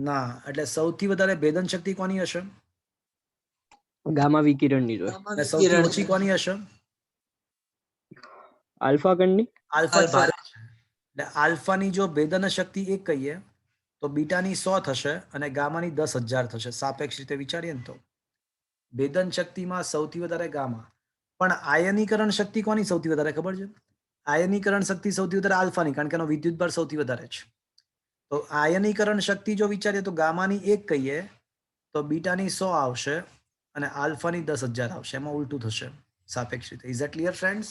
ના. એટલે સૌથી વધારે ભેદન શક્તિ કોની હશે? ગામા વિકિરણની જો. અને સૌથી ઓછી કોની હશે? આલ્ફા કણની. આલ્ફા ભારે છે. એટલે આલ્ફાની જો ભેદન શક્તિ 1 કહીએ તો બીટાની 100 થશે અને ગામાની 10,000 થશે. સાપેક્ષ રીતે વિચારીએ ને તો ભેદન શક્તિમાં સૌથી વધારે ગામા. પણ આયનીકરણ શક્તિ કોની સૌથી વધારે ખબર છે? આયનીકરણ શક્તિ સૌથી વધારે આલ્ફાની, કારણ કે એનો વિદ્યુતભાર સૌથી વધારે છે. તો આયનીકરણ શક્તિ જો વિચારીએ તો ગામાની 1 કહીએ તો બીટાની 100 આવશે અને આલ્ફાની 10,000 આવશે. એમાં ઉલટું થશે સાપેક્ષ રીતે. Is that clear friends?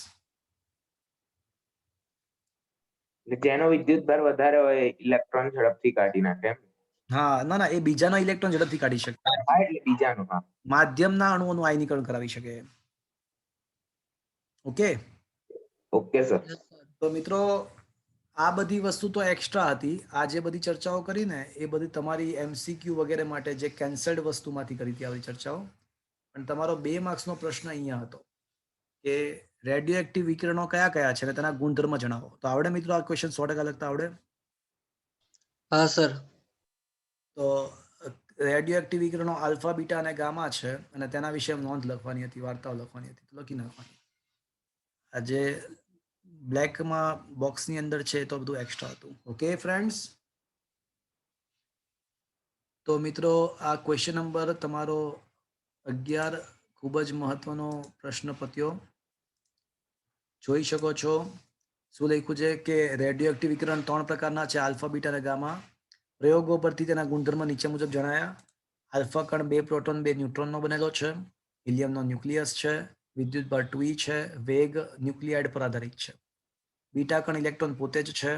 જેનો વિદ્યુત ભાર વધારે હોય ઇલેક્ટ્રોન ઝડપથી કાઢી નાખે એમ. હા ના એ બીજાનો ઇલેક્ટ્રોન ઝડપથી કાઢી શકે, હા એટલે બીજાનું. હા માધ્યમના અણુઓનું આયનીકરણ કરાવી શકે. Okay, okay sir. Yes, sir. તો મિત્રો આ બધી વસ્તુ તો એક્સ્ટ્રા હતી. આ જે બધી ચર્ચાઓ કરી ને એ બધી તમારી MCQ વગેરે માટે જે કેન્સલ્ડ વસ્તુમાંથી કરી હતી આવી ચર્ચાઓ. પણ તમારો 2 માર્ક્સનો પ્રશ્ન અહીંયા હતો કે રેડિયો એક્ટિવ વિકિરણો કયા કયા છે અને તેના ગુણધર્મ જણાવો. તો આવડે મિત્રો આ ક્વેશ્ચન 100% લખતા આવડે? હા સર. તો રેડિયો એક્ટિવ વિકિરણો આલ્ફા, બીટા અને ગામા છે અને તેના વિશે નોંધ લખવાની હતી, વાર્તાઓ લખવાની હતી, તો લખી નાખવાની. આ જે બ્લેકમાં બોક્સની અંદર છે એ તો બધું એક્સ્ટ્રા હતું. ઓકે ફ્રેન્ડ્સ, તો મિત્રો આ ક્વેશ્ચન નંબર તમારો 11 ખૂબ જ મહત્વનો પ્રશ્ન પત્યો. જોઈ શકો છો શું લખ્યું છે કે રેડિયો એક્ટિવ વિકિરણ 3 પ્રકારના છે, આલ્ફા, બીટા અને ગામા. પ્રયોગો પરથી તેના ગુણધર્મ નીચે મુજબ જણાયા. આલ્ફા કણ 2 પ્રોટોન 2 ન્યુટ્રોનનો બનેલો છે. હિલિયમનો ન્યુક્લિયસ છે. વિદ્યુત બળ 2e છે. વેગ ન્યુક્લિયાઇડ પર આધારિત છે. બીટા કણ ઇલેક્ટ્રોન પોતે જ છે,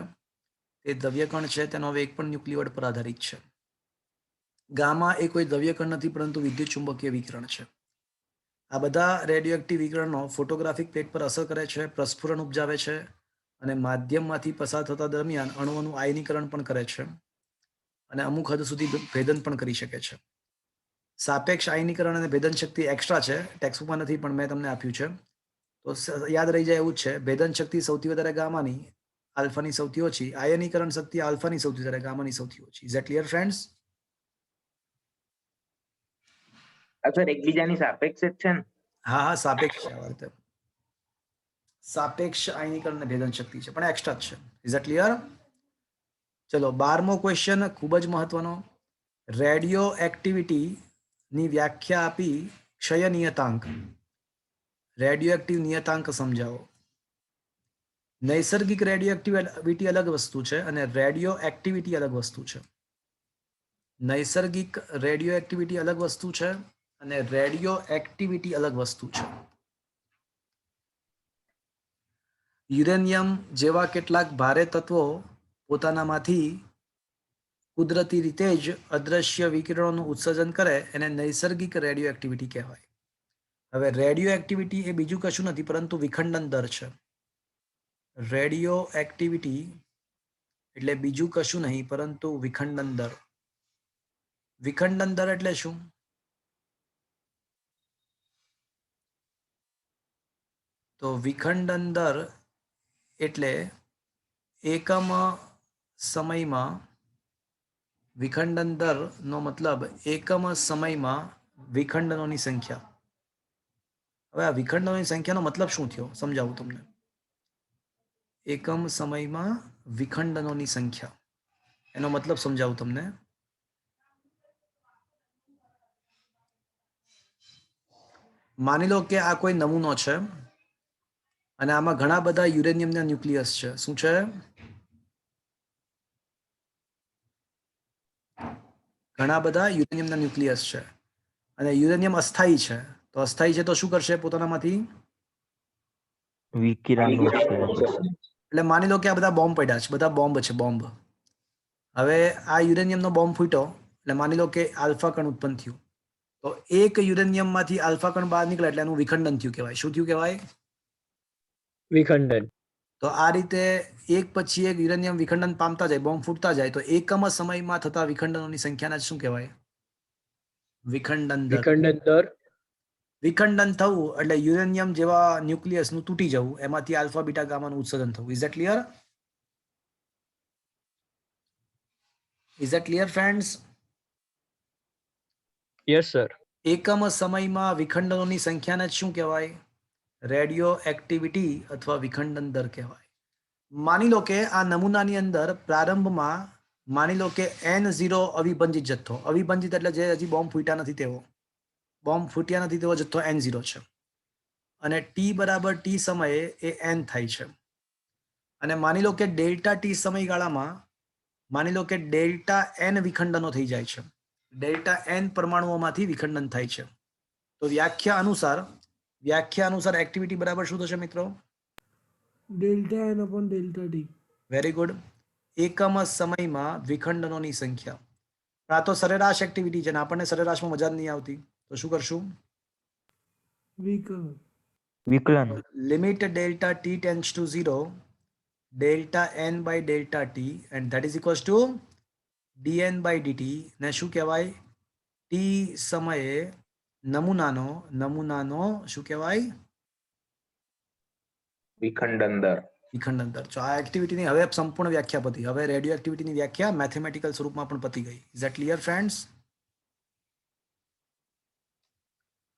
તે દ્રવ્ય કણ છે, તેનો વેગ પણ ન્યુક્લિયોઇડ પર આધારિત છે. ગામા એ કોઈ દ્રવ્ય કણ નથી પરંતુ વિદ્યુત ચુંબકીય વિકિરણ છે. આ બધા રેડિયો એક્ટિવ વિકિરણો ફોટોગ્રાફિક પ્લેટ પર અસર કરે છે, પ્રસ્ફુરણ ઉપજાવે છે અને માધ્યમમાંથી પસાર થતા દરમિયાન અણુઓનું આયનીકરણ પણ કરે છે અને અમુક હદ સુધી ભેદન પણ કરી શકે છે. સાપેક્ષ આયનીકરણ અને ભેદન શક્તિ એક્સ્ટ્રા છે, ટેક્સ્ટબુકમાં નથી પણ મેં તમને આપ્યું છે. તો યાદ રહી જાય એવું જ છે. ભેદન શક્તિ સૌથી વધારે ગામાની, આલ્ફાની સૌથી ઓછી. આયનીકરણ શક્તિ આલ્ફાની સૌથી વધારે, ગામાની સૌથી ઓછી. Is that clear friends? Sir એકબીજાની સાપેક્ષ જ છે ને? હા હા સાપેક્ષ છે. આ રીતે સાપેક્ષ આયનીકરણ અને ભેદન શક્તિ છે પણ એક્સ્ટ્રા જ છે. Is that clear? ચલો 12મો ક્વેશ્ચન ખૂબ જ મહત્વનો. રેડિયો એક્ટિવિટી ની વ્યાખ્યા આપી ક્ષય નિયતાંક. રેડિયો એક્ટિવ નિયતાંક સમજાવો. નૈસર્ગિક રેડિયો એક્ટિવિટી અલગ વસ્તુ છે અને રેડિયો એક્ટિવિટી અલગ વસ્તુ છે. નૈસર્ગિક રેડિયો એક્ટિવિટી અલગ વસ્તુ છે અને રેડિયો એક્ટિવિટી અલગ વસ્તુ છે. યુરેનિયમ જેવા કેટલાક ભારે તત્વો પોતાનામાંથી કુદરતી રીતે જ અદ્રશ્ય વિકિરણોનું ઉત્સર્જન કરે એને નૈસર્ગિક રેડિયો એક્ટિવિટી કહેવાય. હવે રેડિયો એક્ટિવિટી એ બીજું કશું નથી પરંતુ વિખંડન દર છે. રેડિયો એક્ટિવિટી એટલે બીજું કશું નહીં પરંતુ વિખંડન દર. વિખંડન દર એટલે શું? તો વિખંડન દર એટલે એકમ સમયમાં, વિખંડન દરનો મતલબ એકમ સમયમાં વિખંડનોની સંખ્યા. હવે આ વિખંડનોની સંખ્યાનો મતલબ શું થયો સમજાવું તમને. એકમ સમયમાં વિખંડનોની સંખ્યા એનો મતલબ સમજાવું તમને. માની લો કે આ કોઈ નમૂનો છે અને આમાં ઘણા બધા યુરેનિયમના ન્યુક્લિયસ છે. શું છે? ઘણા બધા યુરેનિયમના ન્યુક્લિયસ છે અને યુરેનિયમ અસ્થાયી છે. તો અસ્થાયી છે તો શું કરશે પોતાનામાંથી? વિકિરણ ઉત્સર્જન કરશે. એટલે માની લો કે આ બધા બોમ્બ પડ્યા છે, બધા બોમ્બ છે, બોમ્બ. હવે આ યુરેનિયમનો બોમ્બ ફૂટ્યો એટલે માની લો કે આલ્ફા કણ ઉત્પન્ન થયું. તો એક યુરેનિયમમાંથી આલ્ફા કણ બહાર નીકળે એટલે એનું વિખંડન થયું કહેવાય. શું થયું કહેવાય? વિખંડન. તો આ રીતે એક પછી એક યુરેનિયમ વિખંડન પામતા જાય, બોમ્બ ફૂટતા જાય તો એકમ સમયમાં થતા વિખંડનોની સંખ્યાને શું કહેવાય? વિખંડન દર. વિખંડન દર. વિખંડન થવું એટલે યુરેનિયમ જેવા ન્યુક્લિયસનું તૂટી જવું, એમાંથી આલ્ફા, બીટા, ગામાનું ઉત્સર્જન થવું. Is that clear? Is that clear friends? Yes sir. એકમ સમયમાં વિખંડનોની સંખ્યાને જ શું કહેવાય? રેડિયો એક્ટિવિટી અથવા વિખંડન દર કહેવાય. માની લો કે આ નમૂનાની અંદર પ્રારંભમાં માની લો કે N0 અવિભંજિત જથ્થો, અવિભંજિત એટલે જે હજી બોમ્બ ફૂટ્યા નથી તેવો, બોમ્બ ફૂટ્યા નથી તેવો જથ્થો N0 છે અને T બરાબર T સમયે એ N થાય છે. અને માની લો કે ડેલ્ટા T સમયગાળામાં માની લો કે ડેલ્ટા N વિખંડનો થઈ જાય છે. ડેલ્ટા N પરમાણુઓમાંથી વિખંડન થાય છે. તો વ્યાખ્યા અનુસાર એક્ટિવિટી બરાબર શું થશે મિત્રો? Delta N upon delta T. Very good. એકમ સમયમાં વિખંડનોની સંખ્યા. આ તો સરેરાશ એક્ટિવિટી છે ને આપણને સરેરાશમાં મજા જ નહીં આવતી, તો શું કરશું? વિકલ વિકલન. Limit delta T tends to 0 delta n by delta T and that is equals to dn by dt ને શું કહેવાય? ટી સમયે નમૂનાનો શું કહેવાય? વિખંડન દર. વિખંડન દર. તો આ એક્ટિવિટીની હવે સંપૂર્ણ વ્યાખ્યા પતી. હવે રેડિયો એક્ટિવિટીની વ્યાખ્યા મેથેમેટિકલ સ્વરૂપમાં પણ પતી ગઈ. Is that clear friends?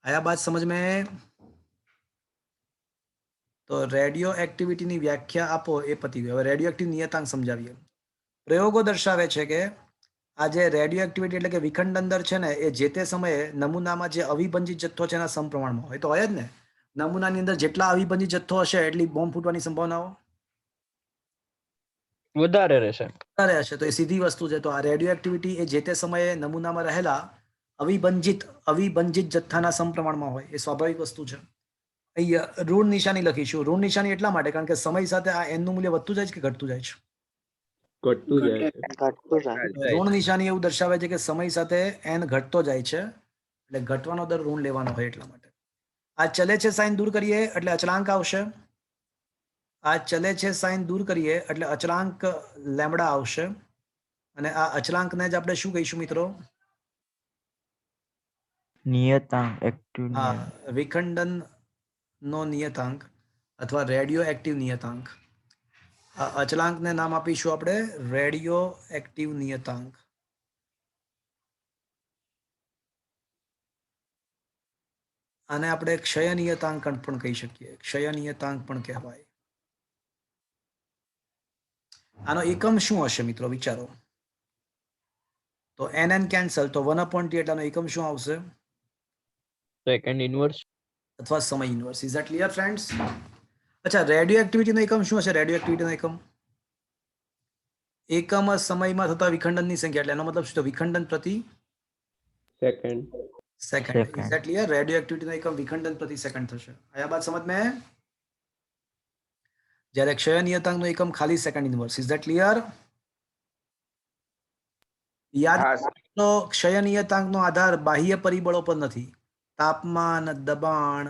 आया बात समझ में? तो रेडियो एक्टिविटीની વ્યાખ્યા આપો એ પતી ગયું. હવે રેડિયો એક્ટિવ નિયતાંક સમજાવીએ. પ્રયોગો દર્શાવે છે કે આ જે રેડિયો એક્ટિવિટી એટલે કે વિખંડન દર છે ને એ જે તે સમયે નમૂનામાં જે અવિભંજિત જથ્થો છે એના સમપ્રમાણમાં હોય. તો હોય જ ને, નમૂનાની અંદર જેટલા અવિભંજિત જથ્થો હશે એટલી બોમ્બ ફૂટવાની સંભાવનાઓ વધારે રહેશે. વધારે હશે. તો એ સીધી વસ્તુ છે. તો આ રેડિયો એક્ટિવિટી એ જે તે સમયે નમૂનામાં રહેલા અવિભંજિત જથ્થાના સમપ્રમાણમાં હોય, એ સ્વાભાવિક વસ્તુ છે. અહીંયા ઋણ નિશાની લખીશું. ઋણ નિશાની એટલા માટે કારણ કે સમય સાથે આ n નું મૂલ્ય વધતું જાય છે કે ઘટતું જાય છે? ઘટતું જાય છે. ઋણ નિશાની એવું દર્શાવે છે કે સમય સાથે n ઘટતો જાય છે, એટલે ઘટવાનો દર ઋણ લેવાનો હોય એટલા માટે. આ ચલે છે સાઇન દૂર કરીએ એટલે અચળાંક આવશે. આ ચલે છે સાઇન દૂર કરીએ એટલે અચળાંક લેમડા આવશે. અને આ અચળાંકને જ આપણે શું કહીશું મિત્રો? નિયતાંક. એક્ટિવ. હા, વિખંડન નો નિયતાંક અથવા રેડિયો એક્ટિવ નિયતાંક. આ અચળાંકને નામ આપીશું આપણે રેડિયો એક્ટિવ નિયતાંક. આને આપણે ક્ષય નિયતાંક પણ કહી શકીએ. ક્ષય નિયતાંક પણ કહેવાય. આનો એકમ શું હશે મિત્રો? વિચારો. તો n કેન્સલ, તો 1/t એટલે આનો એકમ શું આવશે? Second inverse. અથવા સમય inverse. Is that clear friends? અચ્છા, રેડિયો એક્ટિવિટીનો એકમ શું હશે? રેડિયો એક્ટિવિટીનો એકમ સમયમાં થતા વિખંડનની સંખ્યા. એટલે એનો મતલબ શું? વિખંડન પ્રતિ second. Second. Is that clear? રેડિયો એક્ટિવિટીનો એકમ વિખંડન પ્રતિ સેકન્ડ થશે. આયા બાત સમજ में? જ્યારે ક્ષય નિયતાંકનો એકમ ખાલી second inverse. Is that clear? યાદ રાખો, ક્ષય નિયતાંકનો આધાર બાહ્ય પરિબળો પર નથી. તાપમાન, દબાણ,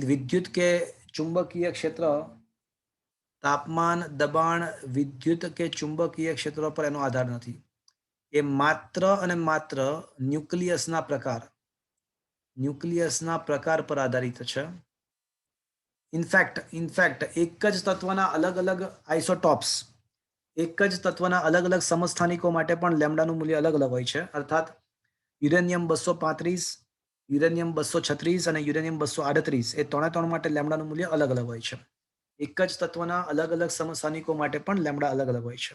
વિદ્યુત કે ચુંબકીય ક્ષેત્ર, તાપમાન, દબાણ, વિદ્યુત કે ચુંબકીય ક્ષેત્રો પર એનો આધાર નથી. એ માત્ર અને માત્ર ન્યુક્લિયસના પ્રકાર પર આધારિત છે. ઇનફેક્ટ એક જ તત્વના અલગ અલગ આઇસોટોપ્સ, એક જ તત્વના અલગ અલગ સમસ્થાનિકો માટે પણ લેમ્ડાનું મૂલ્ય અલગ અલગ હોય છે. અર્થાત યુરેનિયમ 235, યુરેનિયમ 236 અને યુરેનિયમ 238 એ ત્રણે માટે લેમ્ડાનું મૂલ્ય અલગ અલગ હોય છે. એક જ તત્વના અલગ અલગ સમસ્થાનિકો માટે પણ લેમ્ડા અલગ અલગ હોય છે.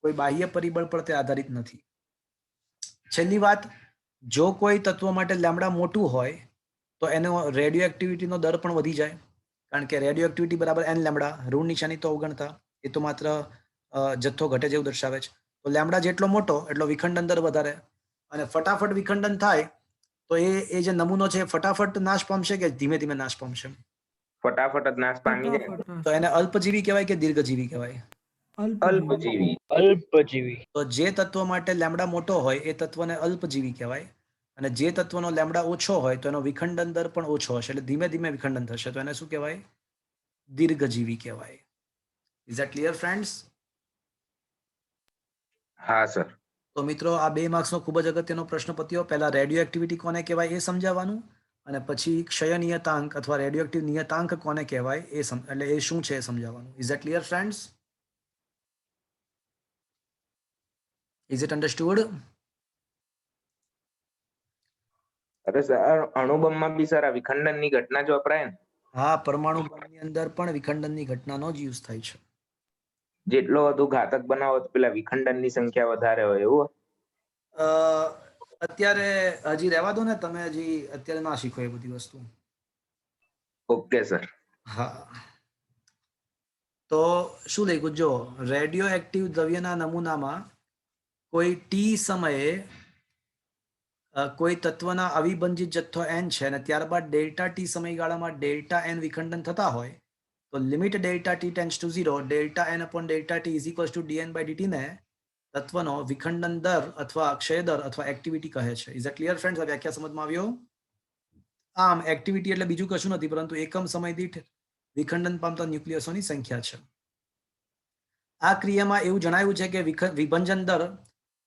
કોઈ બાહ્ય પરિબળ પર તે આધારિત નથી. છેલ્લી વાત, જો કોઈ તત્વ માટે લેમ્ડા મોટું હોય તો એનો રેડિયો એક્ટિવિટીનો દર પણ વધી જાય. કારણ કે રેડિયો એક્ટિવિટી બરાબર n લેમ્ડા. ઋણ નિશાની તો અવગણતા, એ તો માત્ર જથ્થો ઘટે જેવું દર્શાવે છે. તો લેમ્ડા જેટલો મોટો એટલો વિખંડન દર વધારે. અને ફટાફટ વિખંડન થાય તો એ જે નમૂનો છે ફટાફટ નાશ પામશે કે ધીમે ધીમે નાશ પામશે? ફટાફટ જ નાશ પામી જાય. તો એને અલ્પજીવી કહેવાય કે દીર્ઘજીવી કહેવાય? અલ્પજીવી. અલ્પજીવી. તો જે તત્વ માટે લેમ્ડા મોટો હોય એ તત્વને અલ્પજીવી કહેવાય. અને જે તત્વનો લેમ્ડા ઓછો હોય તો એનો વિખંડન દર પણ ઓછો હશે, એટલે ધીમે ધીમે વિખંડન થશે. તો એને શું કહેવાય? દીર્ઘજીવી કહેવાય. Is that clear friends? હા સર. તો મિત્રો, આ 2 માર્ક્સનો ખૂબ જ અગત્યનો પ્રશ્ન પત્યો. પહેલા રેડિયો એક્ટિવિટી કોને કહેવાય એ સમજાવવાનું, અને પછી ક્ષય નિયતાંક અથવા રેડિયો એક્ટિવ નિયતાંક કોને કહેવાય એટલે એ શું છે એ સમજાવવાનું. Is that clear friends? Is it understood? અરે સર, અણુબોમ્બમાં બી સર આ વિખંડનની ઘટના જ વપરાય ને? હા, પરમાણુ બોમ્બની અંદર પણ વિખંડનની ઘટનાનો જ યુઝ થાય છે. જેટલો વધુ ઘાતક બનાવો તો પેલા વિખંડનની સંખ્યા વધારે હોય એવું? અત્યારે હજી રહેવા દો ને, તમે હજી અત્યારે ના શીખો એ બધી વસ્તુ. Okay sir. હા, તો શું લખ્યું? જો રેડિયો એક્ટિવ દ્રવ્યના નમૂનામાં કોઈ ટી સમયે કોઈ તત્વના અવિભંજિત જથ્થો n છે અને ત્યારબાદ ડેલ્ટા ટી સમયગાળામાં ડેલ્ટા n વિખંડન થતા હોય તો limit delta T tends to 0 delta n upon delta T is equals to dn by dt ને તત્વનો વિખંડન દર અથવા ક્ષય દર અથવા એક્ટિવિટી કહે છે. Is it clear friends? આ વ્યાખ્યા સમજમાં આવ્યો? આમ એક્ટિવિટી એટલે બીજું કશું નથી પરંતુ એકમ સમય દીઠ વિખંડન પામતા ન્યુક્લિયસોની સંખ્યા છે. આ ક્રિયામાં એવું જણાવ્યું છે કે વિભંજન દર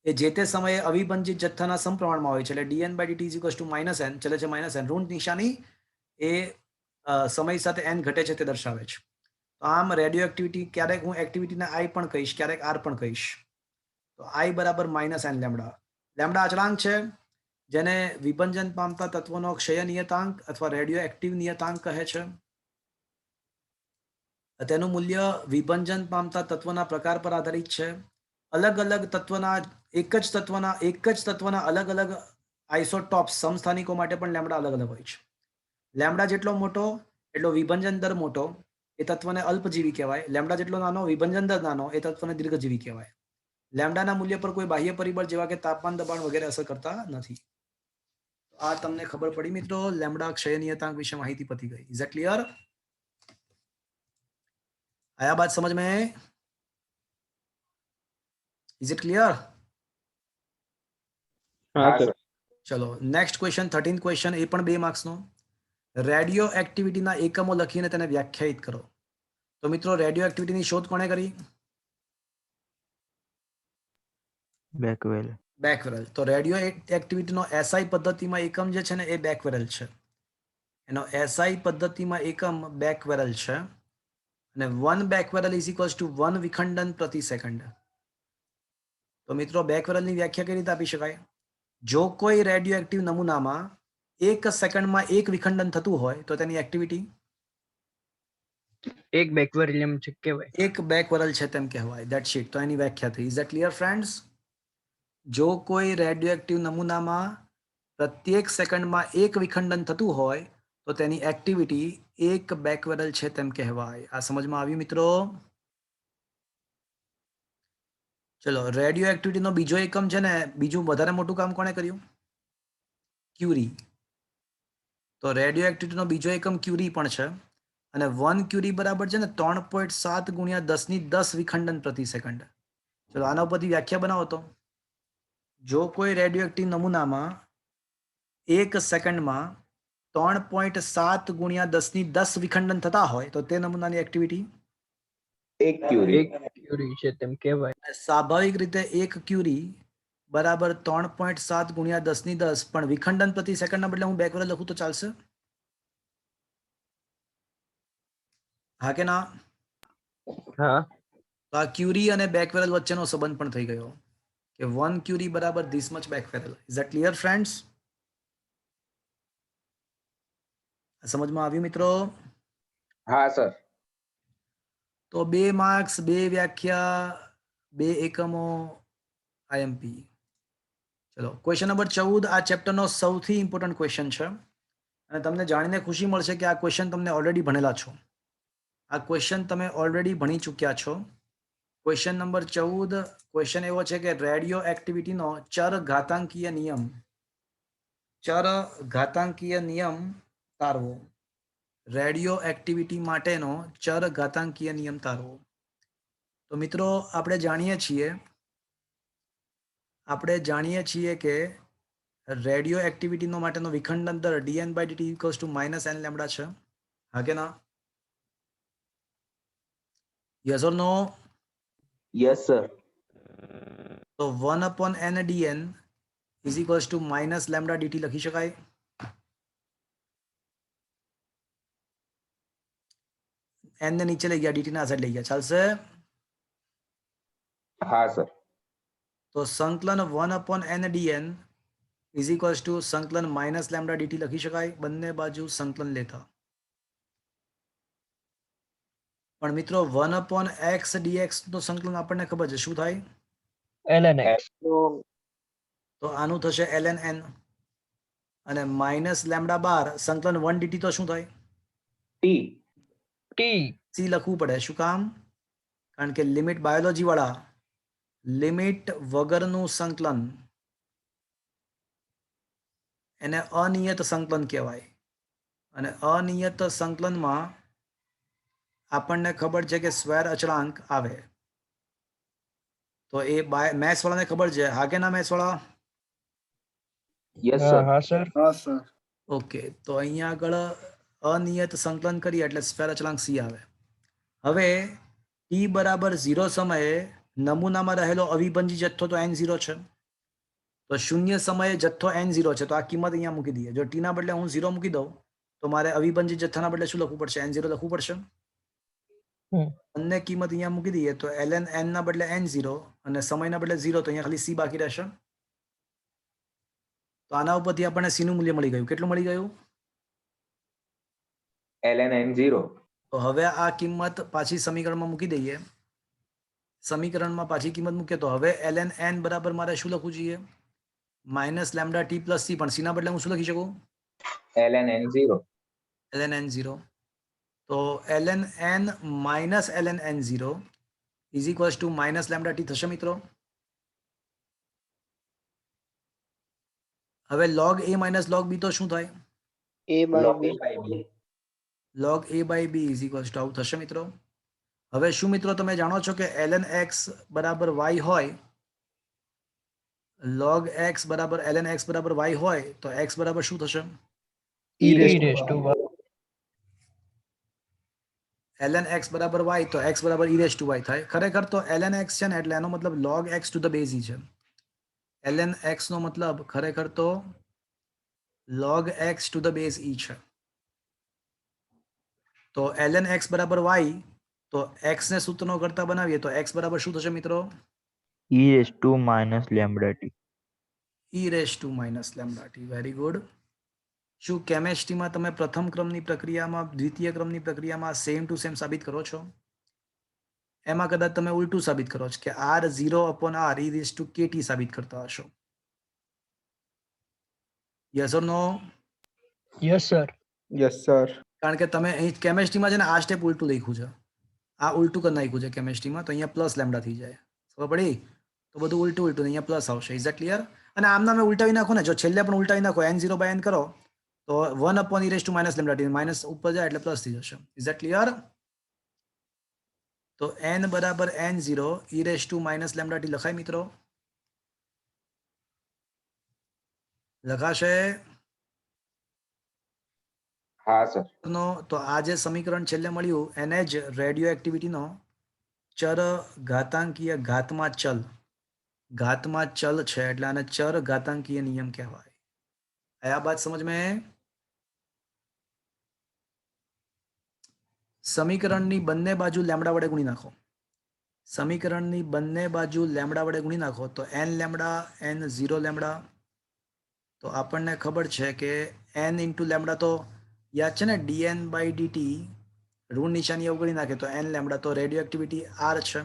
એ જે તે સમયે અવિભંજિત જથ્થાના સમપ્રમાણમાં હોય છે. એટલે dn/dt = -n ચલે છે -n. ઋણ નિશાની એ સમય સાથે n ઘટે છે તે દર્શાવે છે. તો આમ રેડિયો એક્ટિવિટી ક્યારેક હું એક્ટિવિટીને I પણ કહીશ, ક્યારેક R પણ કહીશ. તો I બરાબર -n લેમ્ડા. લેમ્ડા અચળાંક છે જેને વિભંજન પામતા તત્વનો ક્ષય નિયતાંક અથવા રેડિયો એક્ટિવ નિયતાંક કહે છે. તેનું મૂલ્ય વિભંજન પામતા તત્વના પ્રકાર પર આધારિત છે. અલગ અલગ તત્વના એક જ તત્વના અલગ અલગ આઇસોટોપ્સ સમસ્થાનિકો માટે પણ લેમ્ડા અલગ અલગ હોય છે. લેમ્ડા જેટલો મોટો એટલો વિભંજન દર મોટો, એ તત્વને અલ્પજીવી કહેવાય. લેમ્ડા જેટલો નાનો વિભંજન દર નાનો, એ તત્વને દીર્ઘજીવી કહેવાય. લેમ્ડાના મૂલ્ય પર કોઈ બાહ્ય પરિબળ જેવા કે તાપમાન, દબાણ વગેરે અસર કરતા નથી. આ તમને ખબર પડી મિત્રો? લેમ્ડા ક્ષય નિયતાંક વિશે માહિતી પતી ગઈ. Is it clear? आया बात समझ में? Is it clear? हाँ હા सर. સર. चलो नेक्स्ट क्वेश्चन 13 क्वेश्चन એ પણ 2 માર્ક્સ નો. રેડિયો એક્ટિવિટીના એકમો લખીને તેને વ્યાખ્યાયિત કરો. તો મિત્રો રેડિયો એક્ટિવિટીની શોધ કોણે કરી? Becquerel. બેકવેરલ. તો રેડિયો એક્ટિવિટીનો એસઆઈ પદ્ધતિમાં એકમ જે છે ને એ બેકવેરલ છે. એનો એસઆઈ પદ્ધતિમાં એકમ બેકવેરલ છે. અને 1 બેકવેરલ ઇઝ ઇક્વલ્સ ટુ 1 વિખંડન પ્રતિ સેકન્ડ. તો મિત્રો બેકવેરલની વ્યાખ્યા કઈ રીતે આપી શકાય? જો કોઈ રેડિયો એક્ટિવ નમૂનામાં 1 સેકન્ડમાં 1 વિખંડન થતું હોય તો તેની એક્ટિવિટી एक बैक्वेरियम છે કહેવાય. 1 બેકવેરલ છે તેમ કહેવાય. That's it. તો એની વ્યાખ્યા થઈ. Is that clear friends? જો કોઈ રેડિયો એક્ટિવ નમૂનામાં પ્રત્યેક સેકન્ડમાં 1 વિખંડન થતું હોય તો તેની એક્ટિવિટી 1 બેકવેરલ છે તેમ કહેવાય. આ સમજમાં આવ્યું મિત્રો? ચલો રેડિયો એક્ટિવિટીનો બીજો એકમ છે ને, બીજું વધારે મોટું કામ કોણે કર્યું? ક્યુરી. તો રેડિયો એક્ટિવિટીનો બીજો એકમ ક્યુરી પણ છે. અને 1 ક્યુરી બરાબર છે ને 3.7 × 1010 વિખંડન પ્રતિ સેકન્ડ. ચલો આના ઉપરથી વ્યાખ્યા બનાવો તો. જો કોઈ રેડિયો એક્ટિવ નમૂનામાં 1 સેકન્ડમાં 3.7 × 1010 વિખંડન થતા હોય તો તે નમૂનાની એક્ટિવિટી એક ક્યુરી. એક ક્યુરી છે તેમ કહેવાય. સ્વાભાવિક રીતે 1 ક્યુરી બરાબર 3.7 × 1010, પણ વિખંડન પ્રતિ સેકન્ડના બદલે હું બેકવેરલ લખું તો ચાલશે? હા કે ના? હા. તો આ ક્યુરી અને બેકવેરલ વચ્ચેનો સંબંધ પણ થઈ ગયો કે 1 ક્યુરી બરાબર this much becquerel. Is that clear friends? સમજમાં આવ્યું મિત્રો? હા સર. તો 2 માર્ક્સ, 2 વ્યાખ્યા, 2 એકમો, આઈએમપી. ચલો ક્વેશ્ચન નંબર 14 આ ચેપ્ટરનો સૌથી ઇમ્પોર્ટન્ટ ક્વેશ્ચન છે અને તમને જાણીને ખુશી મળશે કે આ ક્વેશ્ચન તમને ઓલરેડી ભણેલા છો. આ ક્વેશ્ચન તમે ઓલરેડી ભણી ચૂક્યા છો. ક્વેશ્ચન નંબર 14 ક્વેશ્ચન એવો છે કે રેડિયો એક્ટિવિટીનો ચર ઘાતાંકીય નિયમ તારવો. રેડિયો એક્ટિવિટી માટેનો ચર ઘાતાંકીય નિયમ તારવો. તો મિત્રો આપણે જાણીએ છીએ કે રેડિયો એક્ટિવિટીનો માટેનો વિખંડન દર dn/dt = -n લેમ્ડા છે. હા કે ના? Yes or no? Yes sir. તો 1/n dn is equals two -λ/dt લખી શકાય. n ને નીચે લઈ ગયા, dt ના સાઈડ લઈ ગયા, ચાલશે? હા સર. તો સંકલન 1/n dn is equals two સંકલન -λ/dt લખી શકાય બંને બાજુ સંકલન લેતા. પણ મિત્રો 1/x dx નું સંકલન આપણને ખબર છે શું થાય? ln x. તો આનું થશે ln n અને -λ/, સંકલન 1 dt તો શું થાય? ટી. t. c લખવું પડે. શું કામ? કારણ કે લિમિટ બાયોલોજી વાળા લિમિટ વગરનું સંકલન એને અનિયત સંકલન કહેવાય. અને અનિયત સંકલનમાં આપણને ખબર છે કે સ્ક્વેર અચળાંક આવે. તો તો એ મેથ્સ વાળાને ખબર છે, હા કે ના મેથ્સ વાળા? યસ હા સર. હા સર. હા સર. ઓકે, તો અહીંયા આગળ અનિયત સંકલન કરીએ એટલે સ્ફેર અચળાંક c આવે. હવે t બરાબર 0 સમયે નમૂનામાં રહેલો અવિભાજ્ય જથ્થો તો n0 છે, તો શૂન્ય સમયે જથ્થો n0 છે, તો આ કિંમત અહીંયા મૂકી દઈએ. જો t ના બદલે હું 0 મૂકી દઉં તો મારે અવિભાજ્ય જથ્થાના બદલે શું લખવું પડશે? n0 લખવું પડશે. હમ. બંને કિંમત અહીંયા મૂકી દઈએ તો ln n ના બદલે n0 અને સમયના બદલે 0, તો અહીંયા ખાલી c બાકી રહેશે. તો આના ઉપરથી આપણને c નું મૂલ્ય મળી ગયું. કેટલું મળી ગયું? ln n0. તો હવે આ કિંમત પાછી સમીકરણમાં મૂકી દઈએ. સમીકરણમાં પાછી કિંમત મૂકીએ તો હવે ln n બરાબર મારે શું લખવું જોઈએ? Minus lambda T plus C, પણ c ના બદલે હું શું લખી શકું? ln n0. ln n0. તો ln n minus ln n0 is equals two minus lambda T થશે મિત્રો. હવે log a minus log b તો શું થાય? A by log B. a by b. log a by b is equals to આવું થશે મિત્રો. હવે શું મિત્રો તમે જાણો છો કે ln x બરાબર y હોય, log x બરાબર ln x બરાબર y હોય તો x બરાબર શું થશે? e raised to y. ln x બરાબર y તો x બરાબર e raised to y થાય. ખરેખર તો ln x છે ને એટલે એનો મતલબ log x to the base e છે. ln x નો મતલબ ખરેખર તો log x to the base e છે. તો ln x બરાબર y, તો x ને સૂત્રનો કરતા બનાવીએ તો x બરાબર શું થશે મિત્રો? e raised to minus lambda t. e raised to minus lambda t. Very good. શું કેમેસ્ટ્રીમાં તમે પ્રથમ ક્રમની પ્રક્રિયામાં દ્વિતીય ક્રમની પ્રક્રિયામાં સેમ ટુ સેમ સાબિત કરો છો? એમાં કદાચ તમે ઉલટું સાબિત કરો છો કે r0 upon r e raised to kt સાબિત કરતા હશો. Yes or no? Yes sir. Yes sir. કારણ કે તમે અહીં કેમેસ્ટ્રીમાં છે ને આ સ્ટેપ ઉલટું લખ્યું છે, આ ઉલટું કરી નાખ્યું છે કેમેસ્ટ્રીમાં, તો અહીંયા પ્લસ લેમડા થઈ જાય. ખબર પડી? તો બધું ઉલટું ઉલટું, અહીંયા પ્લસ આવશે. Is that clear? અને આમના મેં ઉલટાવી નાખો ને, જો છેલ્લે પણ ઉલટાવી નાખો n0 by n કરો તો 1 upon e raised to minus lambda t, minus ઉપર જાય એટલે પ્લસ થઈ જશે. Is that clear? તો n બરાબર n0 e raised to minus lambda t લખાય મિત્રો? લખાશે? હા સર. નો તો આ જે સમીકરણ છેલ્લે મળ્યું એને જ રેડિયો એક્ટિવિટીનો ચર ઘાતાંકીય ઘાતમાં ચલ છે, એટલે આને ચર ઘાતાંકીય નિયમ કહેવાય. આયા બાત સમજ में? સમીકરણની બંને બાજુ લેમડા વડે ગુણી નાખો. સમીકરણની બંને બાજુ લેમડા વડે ગુણી નાખો તો n લેમડા n 0 લેમડા, તો આપણને ખબર છે કે n ઇન્ટુ લેમડા તો યાદ છે ને dn બાય dt, ઋણ નિશાની અવગણી નાખે તો n લેમડા, તો રેડિયો એક્ટિવિટી r છે.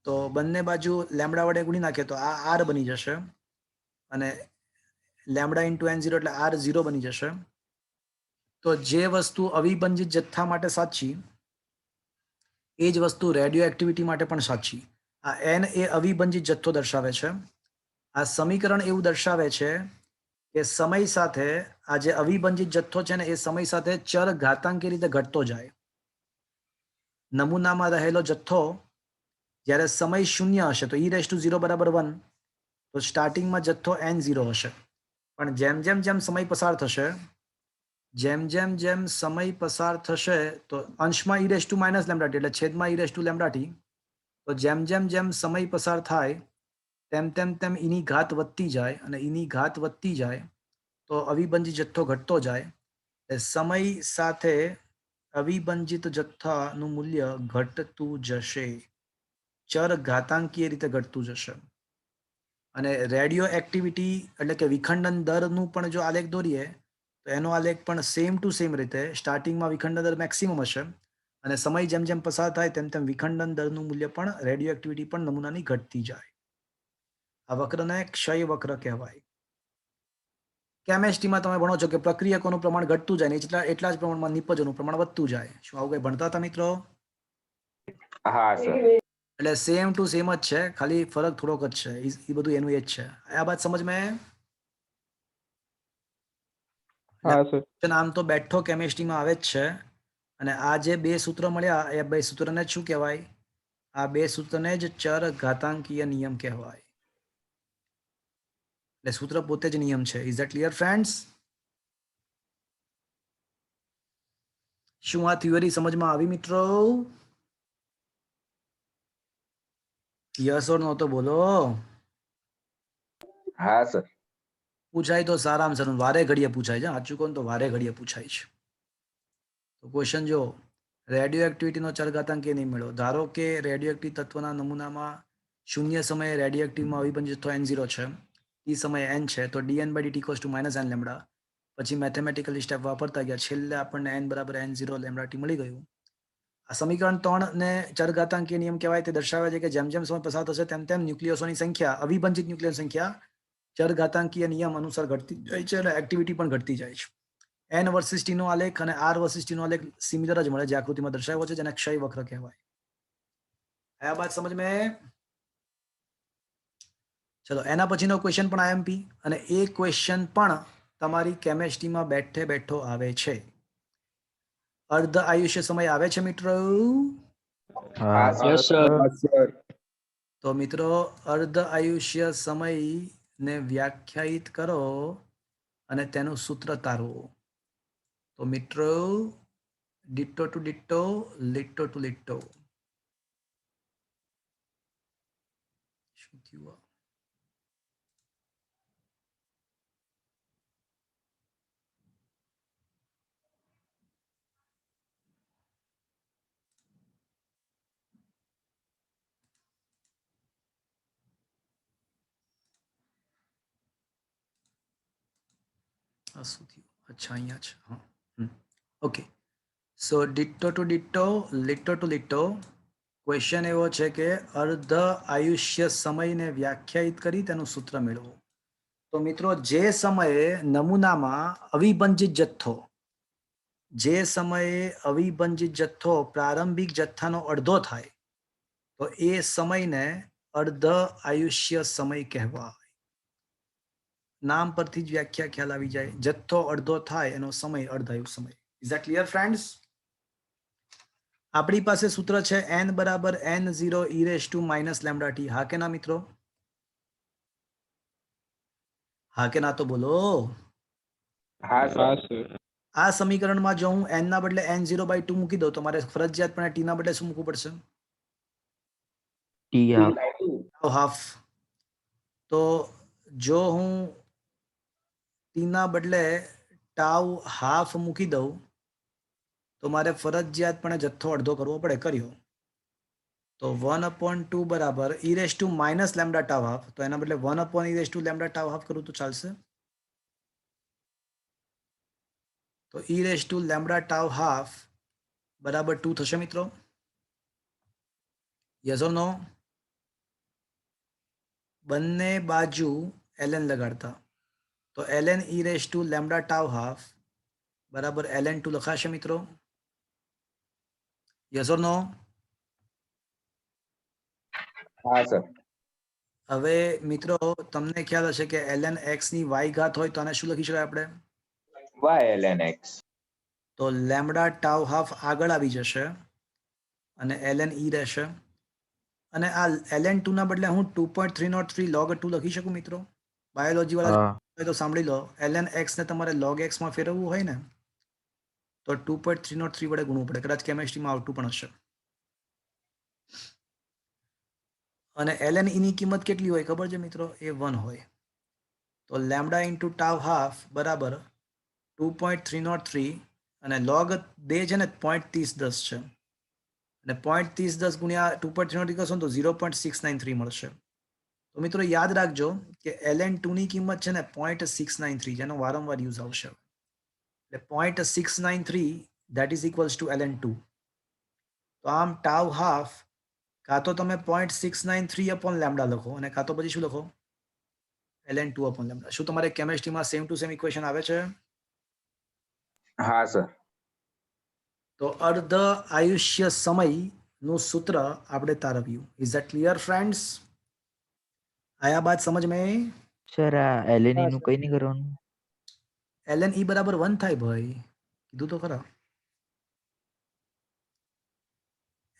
તો બંને બાજુ લેમડા વડે ગુણી નાખે તો આ r બની જશે અને લેમડા ઇન્ટુ n0 એટલે r0 બની જશે. તો જે વસ્તુ અવિભાજિત જથ્થા માટે સાચી એ જ વસ્તુ રેડિયો એક્ટિવિટી માટે પણ સાચી. આ n એ અવિભાજિત જથ્થો દર્શાવે છે. આ સમીકરણ એવું દર્શાવે છે કે સમય સાથે આ જે અવિભાજિત જથ્થો છે ને એ સમય સાથે ચર ઘાતાંકીય રીતે ઘટતો જાય. નમૂનામાં રહેલો જથ્થો જ્યારે સમય શૂન્ય હશે તો e raised to 0 બરાબર 1, તો સ્ટાર્ટિંગમાં જથ્થો n0 હશે. પણ જેમ જેમ સમય પસાર થશે, સમય પસાર થશે તો અંશમાં e raised to minus lambda t એટલે છેદમાં e raised to lambda t, તો જેમ સમય પસાર થાય તેમ એની ઘાત વધતી જાય અને એની ઘાત વધતી જાય તો અવિભાજિત જથ્થો ઘટતો જાય. સમય સાથે અવિભાજિત જથ્થાનું મૂલ્ય ઘટતું જશે, ચર ઘાતાંકીય રીતે ઘટતું જશે. અને રેડિયો એક્ટિવિટી એટલે કે વિખંડન દરનું પણ જો આલેખ દોરીએ તો એનો આલેખ પણ સેમ ટુ સેમ રીતે સ્ટાર્ટિંગમાં વિખંડન દર મેક્સિમમ હશે અને સમય જેમ પસાર થાય તેમ વિખંડન દરનું મૂલ્ય પણ રેડિયો એક્ટિવિટી પણ નમૂનાની ઘટતી જાય. આ વક્રને ક્ષય વક્ર કહેવાય. કેમેસ્ટ્રીમાં તમે ભણો છો કે પ્રક્રિયકોનું પ્રમાણ ઘટતું જાય ને એટલા જ પ્રમાણમાં નિપજોનું પ્રમાણ વધતું જાય. શું આવું કઈ ભણતા હતા મિત્રો? હા સર. એટલે સેમ ટુ સેમ જ છે, ખાલી ફરક થોડોક જ છે. એ બધું એનું એ જ છે. આ બાત સમજ में? હા સર. આમ તો બેઠો કેમેસ્ટ્રીમાં આવે જ છે અને આ જે બે સૂત્ર મળ્યા એ બે સૂત્રને શું કહેવાય? આ બે સૂત્રને જ ચર ઘાતાંકીય નિયમ કહેવાય. એટલે સૂત્ર પોતે જ નિયમ છે. Is that clear friends? શું આ થિયરી સમજમાં આવી મિત્રો? યસ ઓર નો તો બોલો. હા સર. પૂછાય તો સારામાં સારું, વારે ઘડીએ પૂછાય છે. સાચું કોણ તો વારે ઘડીએ પૂછાય છે. તો ક્વેશ્ચન જો, રેડિયો એક્ટિવિટીનો ચરઘાતાંકીય નિયમ મેળવો. ધારો કે રેડિયો એક્ટિવ તત્વના નમૂનામાં શૂન્ય સમયે રેડિયો એક્ટિવમાં અવિભાજ્ય જથ્થો n0 છે, t સમયે n છે, તો dn by dt equals to -n lambda. પછી મેથેમેટિકલી સ્ટેપ વાપરતા ગયા, છેલ્લે આપણને n બરાબર n0 લેમ્ડા t મળી ગયું. આ સમીકરણ 3 ને ચરઘાતાંકીય નિયમ કહેવાય. તે દર્શાવે છે કે જેમ જેમ સમય પસાર થશે તેમ તેમ ન્યુક્લિયસોની સંખ્યા, અવિભાજિત ન્યુક્લિયસ સંખ્યા ચરઘાતાંકીય નિયમ અનુસાર ઘટતી જાય છે અને એક્ટિવિટી પણ ઘટતી જાય છે. n વર્સિસ t નો આલેખ અને r વર્સિસ t નો આલેખ સિમિલર જ મળે, જે આકૃતિમાં દર્શાવ્યો છે, જેને ક્ષય વક્ર કહેવાય. આ બાત સમજ में? ચલો એના પછીનો ક્વેશ્ચન પણ આઈએમપી, અને એ ક્વેશ્ચન પણ તમારી કેમેસ્ટ્રીમાં બેઠે બેઠો આવે છે. અર્ધ આયુષ્ય સમય આવે છે મિત્રો? હા sir. Yes, sir. Yes, sir. તો મિત્રો અર્ધ આયુષ્ય સમય ને વ્યાખ્યાયિત કરો અને તેનું સૂત્ર તારો. તો મિત્રો ડિટ્ટો ટુ ડિટ્ટો, લિટ્ટો ટુ લિટ્ટો. શું થયું? આ શું થયું? અચ્છા અહીંયા છે. હા, okay. So ditto to ditto, લિટ્ટો ટુ લિટ્ટો. ક્વેશ્ચન એવો છે કે અર્ધ આયુષ્ય સમયને વ્યાખ્યાયિત કરી તેનું સૂત્ર મેળવો. તો મિત્રો જે સમયે નમૂનામાં અવિભાજિત જથ્થો, જે સમયે અવિભાજિત જથ્થો પ્રારંભિક જથ્થાનો અડધો થાય, તો એ સમયને અર્ધ આયુષ્ય સમય કહેવાય. નામ પરથી જ વ્યાખ્યા ખ્યાલ આવી જાય. જથ્થો અડધો થાય એનો સમય અર્ધાયુ સમય. Is that clear friends? આપણી પાસે સૂત્ર છે n બરાબર n0 e raised to minus lambda t. હા કે ના મિત્રો? હા કે ના તો બોલો. હા સર. હા sir. આ સમીકરણમાં જો હું n ના બદલે n0 by 2 મૂકી દઉં તો મારે ફરજિયાતપણે t ના બદલે શું મૂકવું પડશે? T half. હાફ. તો જો હું t ના બદલે ટાઉ હાફ મૂકી દઉં તો મારે ફરજિયાતપણે જથ્થો અડધો કરવો પડે. કર્યો તો 1/2 બરાબર e raised to minus lambda tau half. તો એના બદલે 1/e raised to lambda tau half કરું તો ચાલશે? તો e raised to lambda tau half બરાબર 2 થશે મિત્રો? યસ ઓર નો? બંને બાજુ ln લગાડતા, તો ln e raised to lambda tau half બરાબર ln2 લખાશે મિત્રો? યસ ઓર નો? હા સર. હવે મિત્રો તમને ખ્યાલ હશે કે ln x ની y ઘાત હોય તો આને શું લખી શકાય આપણે? y ln x. તો લેમ્ડા ટાઉ હાફ આગળ આવી જશે અને ln e રહેશે. અને આ ln2 ના બદલે હું 2.303 log 2 લખી શકું મિત્રો? બાયોલોજી વાળા હોય તો સાંભળી લો, ln x ને તમારે log x માં ફેરવવું હોય ને તો 2.303 વડે ગુણવું પડે. કદાચ કેમેસ્ટ્રીમાં આવતું પણ હશે. અને ln e ની કિંમત કેટલી હોય ખબર છે મિત્રો? એ 1 હોય. તો લેમ્ડા ઇન્ટુ ટાઉ હાફ બરાબર 2.303 અને log 2 છે ને 0.3010 છે, અને 0.3010 ગુણ્યા 2.303 કરશો ને તો 0.693 મળશે. તો મિત્રો યાદ રાખજો કે ln2 ની કિંમત છે ને 0.693, જેનો વારંવાર યુઝ આવશે. એટલે 0.693 that is equals to ln2. તો આમ ટાઉ હાફ કાં તો તમે 0.693 અપોન લેમ્ડા લખો અને કાં તો પછી શું લખો? ln2 upon lambda. શું તમારે કેમેસ્ટ્રીમાં સેમ ટુ સેમ ઇક્વેશન આવે છે? હા સર. તો અર્ધ આયુષ્ય સમય નું સૂત્ર આપણે તારવ્યું. Is that clear friends? આયા બાત સમજ में? સર આ LNE નું કઈ નહીં કરવાનું? ln e બરાબર 1 થાય ભાઈ, કીધું તો ખરા.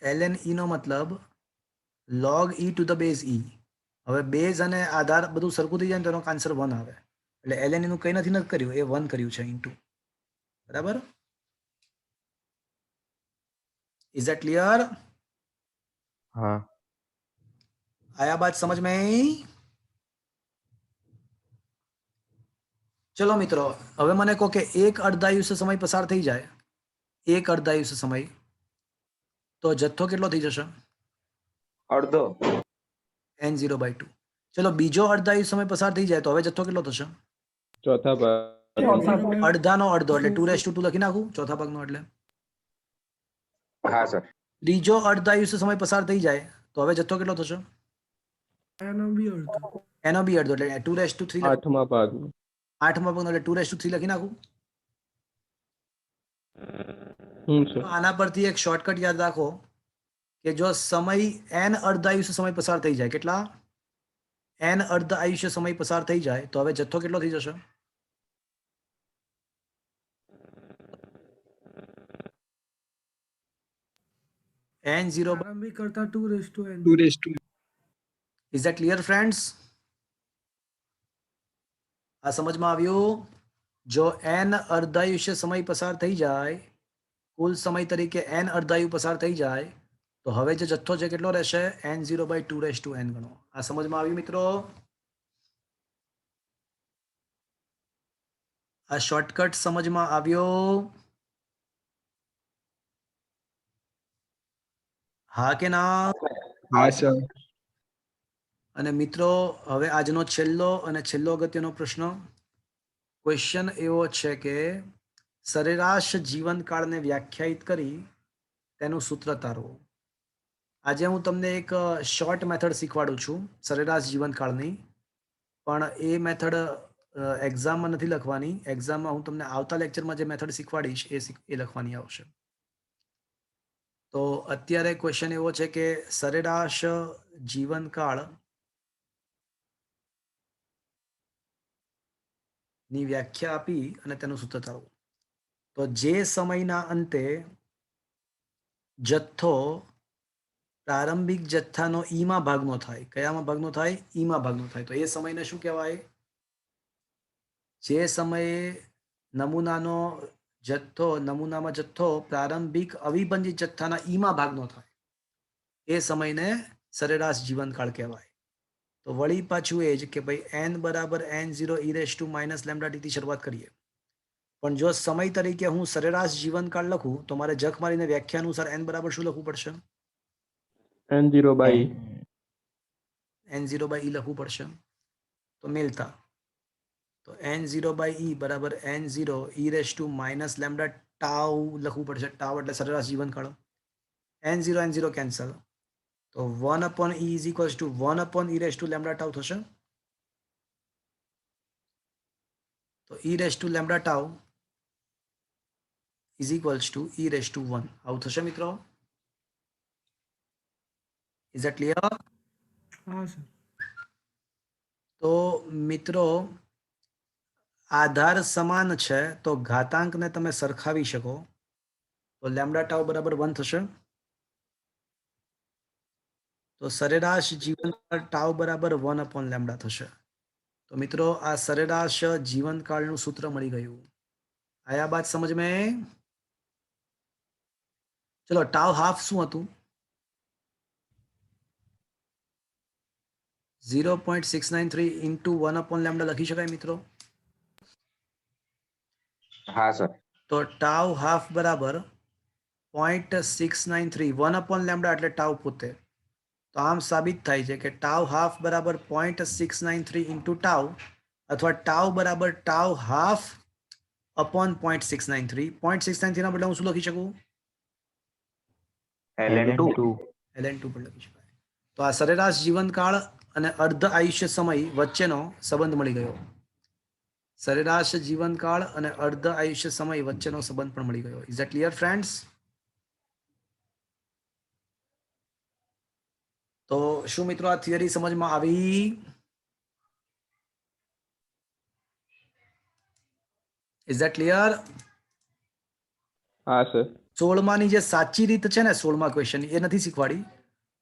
ln e નો મતલબ log e to the base e. હવે બેઝ અને આધાર બધું સરખું થઈ જાય ને તો એનો આન્સર 1 આવે. એટલે ln નું કંઈ નથી કર્યું, એ 1 કર્યું છે ઇન્ટુ. બરાબર? Is that clear? हाँ आया बात समझ में? चलो मित्रों, હવે મને કહો કે એક અર્ધાયુષ્ય સમય પસાર થઈ જાય, એક અર્ધાયુષ્ય સમય, તો જથ્થો કેટલો થઈ જશે? અડધો. n0/2. ચલો બીજો અર્ધાયુષ્ય સમય પસાર થઈ જાય તો હવે જથ્થો કેટલો થશે? ચોથા ભાગ. અડધાનો અડધો એટલે 2/2 લખી નાખું ચોથા ભાગનો. એટલે હા સર. ત્રીજો અર્ધાયુષ્ય સમય પસાર થઈ જાય તો હવે જથ્થો કેટલો થશે? એનો બી અડધો એટલે 2/3. આઠમા ભાગ. આઠમા ભાગનો એટલે 2/3 લખી નાખું. સર. આના પરથી એક શોર્ટકટ યાદ રાખો કે જો સમય n અર્ધાયુષ્ય સમય પસાર થઈ જાય, કેટલા? n અર્ધાયુષ્ય સમય પસાર થઈ જાય તો હવે જથ્થો કેટલો થઈ જશે? n0 કરતા 2/n. Is that clear friends? આ સમજમાં આવ્યું? જો n અર્ધાયુષ્ય સમય પસાર થઈ જાય, કુલ સમય તરીકે n અર્ધાયુ પસાર થઈ જાય તો હવે જે જથ્થો છે કેટલો રહેશે? n0/2/n ગણો. આ સમજમાં આવ્યું મિત્રો? આ શોર્ટકટ સમજમાં આવ્યો? હા કે ના? હા સર. અને મિત્રો હવે આજનો છેલ્લો અગત્યનો પ્રશ્ન, ક્વેશ્ચન એવો છે કે સરેરાશ જીવનકાળને વ્યાખ્યાયિત કરી તેનું સૂત્ર તારવો. આજે હું તમને એક શોર્ટ મેથડ શીખવાડું છું સરેરાશ જીવનકાળની, પણ એ મેથડ એક્ઝામમાં નથી લખવાની. એક્ઝામમાં હું તમને આવતા લેક્ચરમાં જે મેથડ શીખવાડીશ એ લખવાની આવશે. તો અત્યારે ક્વેશ્ચન એવો છે કે સરેરાશ જીવનકાળ ની વ્યાખ્યા આપી અને તેનું સૂત્ર તારવું. તો જે સમયના અંતે જથ્થો પ્રારંભિક જથ્થાનો ઈમાં ભાગનો થાય, કયામાં ભાગનો થાય? ઈમાં ભાગનો થાય. તો એ સમયને શું કહેવાય? જે સમયે નમૂનામાં જથ્થો પ્રારંભિક અવિભંજિત જથ્થાના ઈમાં ભાગનો થાય એ સમયને સરેરાશ જીવનકાળ કહેવાય. તો વળી પાછું એ જ કે ભાઈ n બરાબર n0 e raised to minus lambda t થી શરૂઆત કરીએ. પણ જો સમય તરીકે હું સરેરાશ જીવનકાળ લખું તો મારે જખ મારીને વ્યાખ્યા અનુસાર n બરાબર શું લખવું પડશે? n0/e. n0/e લખવું પડશે. તો મેલતા તો n0/e બરાબર n0 e raised to minus lambda tau લખવું પડશે. ટાઉ એટલે સરેરાશ જીવનકાળ. n0 કેન્સલ, તો 1/e is equals to 1/e raised to lambda tau થશે. તો e raised to lambda tau is equals to e raised to 1. આવું થશે મિત્રો? Is that clear? હા સર. તો મિત્રો આધાર સમાન છે તો ઘાતાંકને તમે સરખાવી શકો. તો લેમ્ડા ટાઉ બરાબર 1 થશે. તો સરેરાશ જીવનકાળ ટાઉ બરાબર 1/λ થશે. તો મિત્રો આ સરેરાશ જીવનકાળનું સૂત્ર મળી ગયું. આયા બાત સમજ મેં? ચલો ટાઉ હાફ શું હતું? 0.693 into 1/λ લખી શકાય મિત્રો? હા સર. તો ટાઉ હાફ બરાબર 0.693 1/λ એટલે ટાઉ પોતે. તો આમ સાબિત થાય છે કે ટાઉ હાફ બરાબર 0.693 ઇન્ટુ ટાઉ અથવા ટાઉ બરાબર ટાઉ હાફ અપોન 0.693. 0.693 ના બદલે હું શું લખી શકું? ln2. ln2 પણ લખી શકાય. તો આ સરેરાશ જીવનકાળ અને અર્ધ આયુષ્ય સમય વચ્ચેનો સંબંધ મળી ગયો. સરેરાશ જીવનકાળ અને અર્ધ આયુષ્ય સમય વચ્ચેનો સંબંધ પણ મળી ગયો. Is that clear friends? તો શું મિત્રો આ થિયરી સમજમાં આવી? Is that clear? હા સર. 16માની જે સાચી રીત છે ને 16મા ક્વેશ્ચન એ નથી શીખવાડી,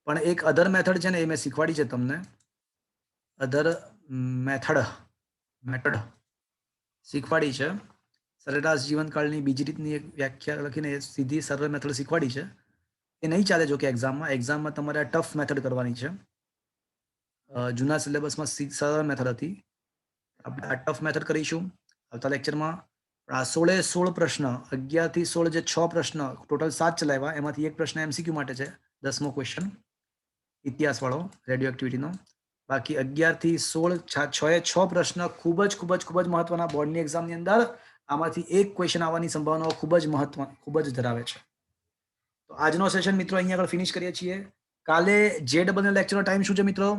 પણ એક અધર મેથડ છે ને એ મેં શીખવાડી છે તમને. અધર મેથડ શીખવાડી છે. સરેરાશ જીવનકાળની બીજી રીતની એક વ્યાખ્યા લખીને એ સીધી સરળ મેથડ શીખવાડી છે. એ નહીં ચાલે જો કે એક્ઝામમાં તમારે આ ટફ મેથડ કરવાની છે. જૂના સિલેબસમાં સરળ મેથડ હતી. આપણે આ ટફ મેથડ કરીશું આવતા લેક્ચરમાં. આ 16 પ્રશ્ન 11 થી 16 જે 6 પ્રશ્ન ટોટલ 7 ચલાવ્યા એમાંથી એક પ્રશ્ન MCQ માટે છે. 10મો ક્વેશ્ચન ઇતિહાસ વાળો રેડિયો એક્ટિવિટીનો. બાકી 11 થી 16 6 પ્રશ્ન ખૂબ જ મહત્વના બોર્ડની એક્ઝામની અંદર. આમાંથી એક ક્વેશ્ચન આવવાની સંભાવનાઓ ખૂબ જ ધરાવે છે. તો આજનો સેશન મિત્રો અહીંયા આગળ ફિનિશ કરીએ છીએ. કાલે JEE લેક્ચરનો ટાઈમ શું છે મિત્રો?